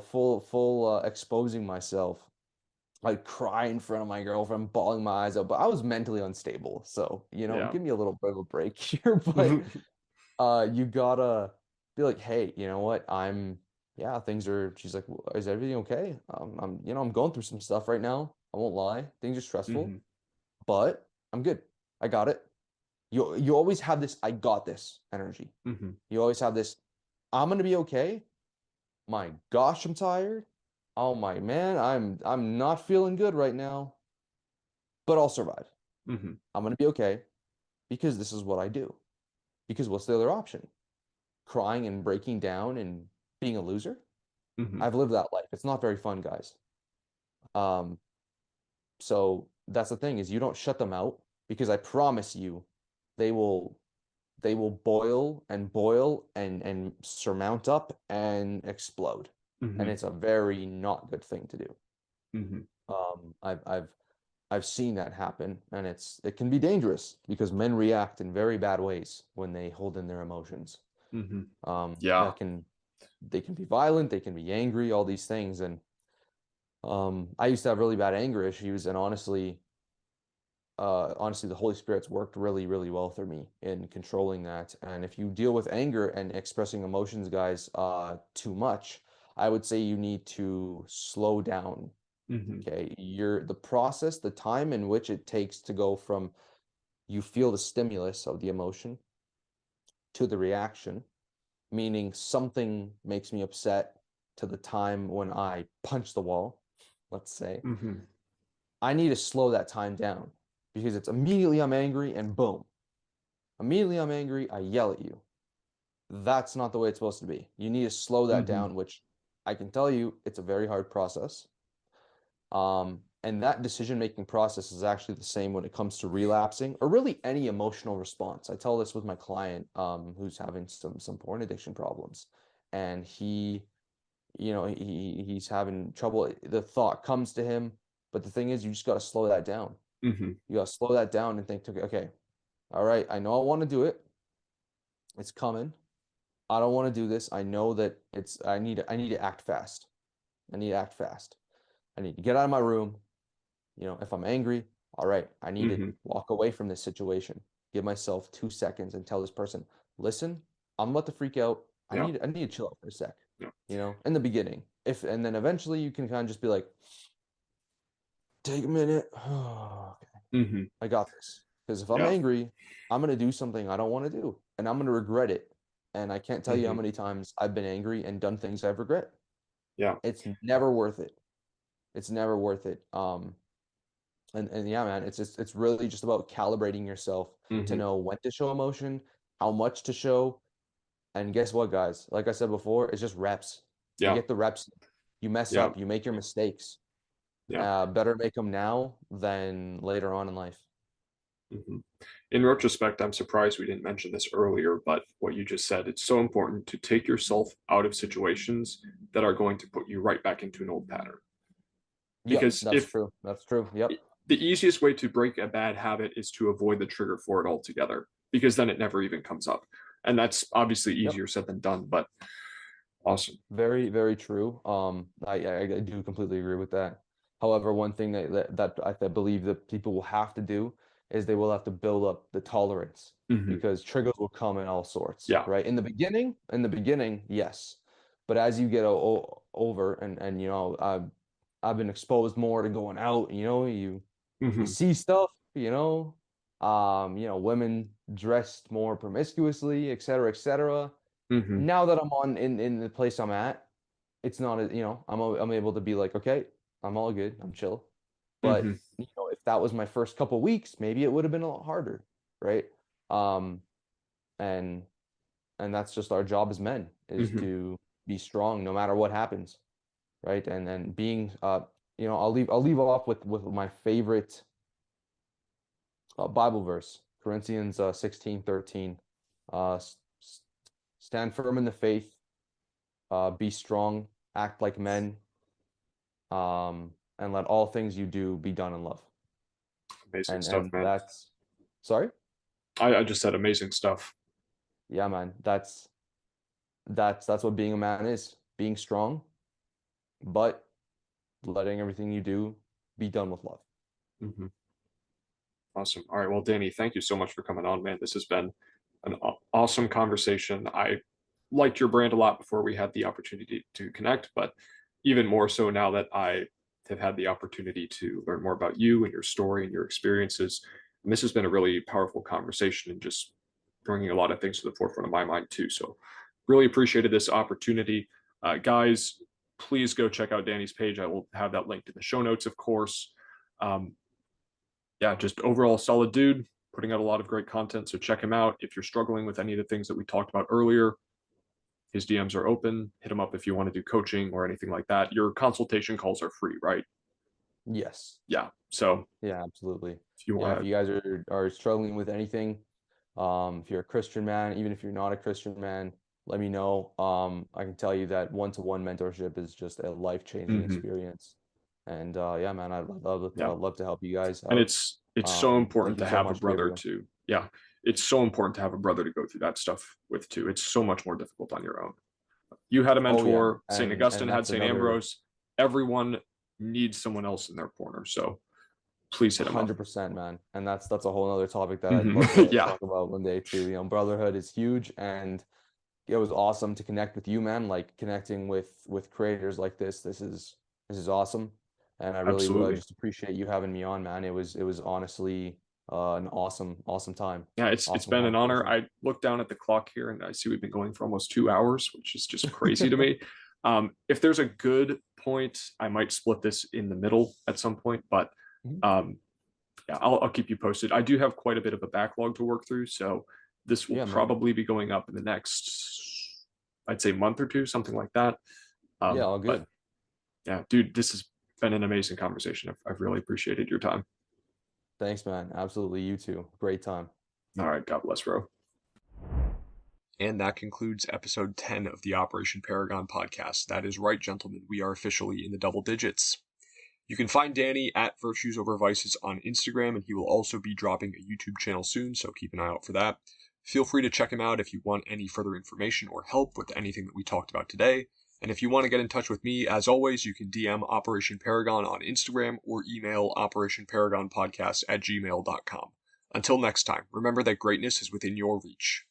full exposing myself. I'd cry in front of my girlfriend, bawling my eyes out, but I was mentally unstable. So, Yeah. give me a little bit of a break here. But you gotta be like, hey, you know what? Yeah, things are. She's like, is everything okay? I'm going through some stuff right now. I won't lie. Things are stressful, Mhm. but I'm good. I got it. You always have this I got this energy. Mhm. You always have this I'm gonna be okay. My gosh, I'm tired. Oh my man, I'm not feeling good right now, but I'll survive. Mhm. I'm gonna be okay because this is what I do. Because what's the other option? Crying and breaking down and being a loser? Mhm. I've lived that life. It's not very fun, guys. Um, so that's the thing is you don't shut them out because I promise you they will they will boil and surmount up and explode. And Mhm. it's a very not good thing to do. Mhm. I've seen that happen, and it can be dangerous because men react in very bad ways when they hold in their emotions. Mhm. That Yeah. can they can be violent, they can be angry, all these things. And I used to have really bad anger issues, and honestly, the Holy Spirit's worked really, really well for me in controlling that. And if you deal with anger and expressing emotions, guys, too much, I would say you need to slow down. Mhm. Okay, the process, the time in which it takes to go from you feel the stimulus of the emotion to the reaction, meaning something makes me upset to the time when I punch the wall, let's say. Mhm. I need to slow that time down because it's immediately I'm angry and boom. Immediately I'm angry, I yell at you. That's not the way it's supposed to be. You need to slow that Mhm. down, which I can tell you it's a very hard process. And that decision-making process is actually the same when it comes to relapsing or really any emotional response. I tell this with my client, who's having some porn addiction problems, and he's having trouble. The thought comes to him, but the thing is, you just got to slow that down. Mhm. You got to slow that down and think, okay, okay, all right, I know I want to do it. It's coming. I don't want to do this. I know that I need to act fast. I need to act fast. I need to get out of my room. If I'm angry, all right, I need to Mhm. walk away from this situation. Give myself 2 seconds and tell this person, listen, I'm about to freak out. I Yeah. need I need to chill out for a sec. Yeah. In the beginning. If and then eventually you can kind of just be like, take a minute. Okay, Mhm. I got this. Because if I'm Yeah. angry, I'm gonna do something I don't want to do, and I'm gonna regret it. And I can't tell you how Mhm. many times I've been angry and done things I regret. Yeah. It's never worth it. It's never worth it. And yeah, man, it's really just about calibrating yourself to Mhm. know when to show emotion, how much to show, And guess what, guys? Like I said before, it's just reps. You Yeah. get the reps. You mess Yeah. up. You make your mistakes. Yeah. Better make them now than later on in life. hmm In retrospect, I'm surprised we didn't mention this earlier, but what you just said, it's so important to take yourself out of situations that are going to put you right back into an old pattern. Yep, Because that's if true. That's true. Yep. the easiest way to break a bad habit is to avoid the trigger for it altogether, because then it never even comes up. And that's obviously Yep. easier said than done, but awesome. Very, very true. I do completely agree with that. However, one thing that I believe that people will have to do is they will have to build up the tolerance hmm because triggers will come in all sorts, Yeah. right? In the beginning, yes, but as you get over and I've been exposed more to going out, you hmm see stuff, women dressed more promiscuously, et cetera, et cetera. hmm Now that I'm in the place I'm at, it's not I'm able to be like, okay, I'm all good, I'm chill. hmm But if that was my first couple weeks, maybe it would have been a lot harder, right? Um, and and that's just our job as men is hmm to be strong no matter what happens, right? And then being I'll leave off with my favorite Bible verse, Corinthians 16:13. Stand firm in the faith, be strong, act like men, and let all things you do be done in love. Amazing And stuff, and man. that's sorry? I just said amazing stuff. Yeah, man. That's what being a man is. Being strong, but letting everything you do be done with love. hmm Awesome. All right. Well, Danny, thank you so much for coming on, man. This has been an awesome conversation. I liked your brand a lot before we had the opportunity to connect, but even more so now that I have had the opportunity to learn more about you and your story and your experiences. And this has been a really powerful conversation and just bringing a lot of things to the forefront of my mind too. So really appreciated this opportunity. Guys, please go check out Danny's page. I will have that linked in the show notes, of course. Um, yeah, just overall solid dude, putting out a lot of great content. So check him out. If you're struggling with any of the things that we talked about earlier, his DMs are open. Hit him up if you want to do coaching or anything like that. Your consultation calls are free, right? Yes. Yeah. So Yeah, absolutely. if you Yeah, if want you guys are struggling with anything, if you're a Christian man, even if you're not a Christian man, let me know. I can tell you that one-to-one mentorship is just a to, life-changing experience. And yeah, man, yeah. I'd love to help you guys And out. it's so Thank important you to so have a much, brother Gabriel. to, yeah. It's so important to have a brother to go through that stuff with too. It's so much more difficult on your own. You had a Oh yeah, mentor, St. and Augustine had that's St. another Ambrose. Everyone needs someone else in their corner. So please hit him up. 100%, man. And that's a whole other topic that I'd love to Yeah, talk about one day too. Brotherhood is huge, and it was awesome to connect with you, man. Like connecting with creators like this is awesome, and I really absolutely. just appreciate you having me on, man. It was honestly an awesome time, Yeah, it's awesome been an honor. conversation. I look down at the clock here and I see we've been going for almost 2 hours, which is just crazy to me. If there's a good point, I might split this in the middle at some point, but Mhm. um, yeah, I'll keep you posted. I do have quite a bit of a backlog to work through, so this will Yeah, man. probably be going up in the next, I'd say, month or two, something like that. Yeah, all But good. yeah, dude, this has been an amazing conversation. I've really appreciated your time. Thanks, man. Absolutely, you too. Great time. All right, God bless, bro. And that concludes episode 10 of the Operation Paragon podcast. That is right, gentlemen. We are officially in the double digits. You can find Danny at Virtues Over Vices on Instagram, and he will also be dropping a YouTube channel soon, so keep an eye out for that. Feel free to check him out if you want any further information or help with anything that we talked about today. And if you want to get in touch with me, as always, you can DM Operation Paragon on Instagram or email operationparagonpodcast@gmail.com. Until next time, remember that greatness is within your reach.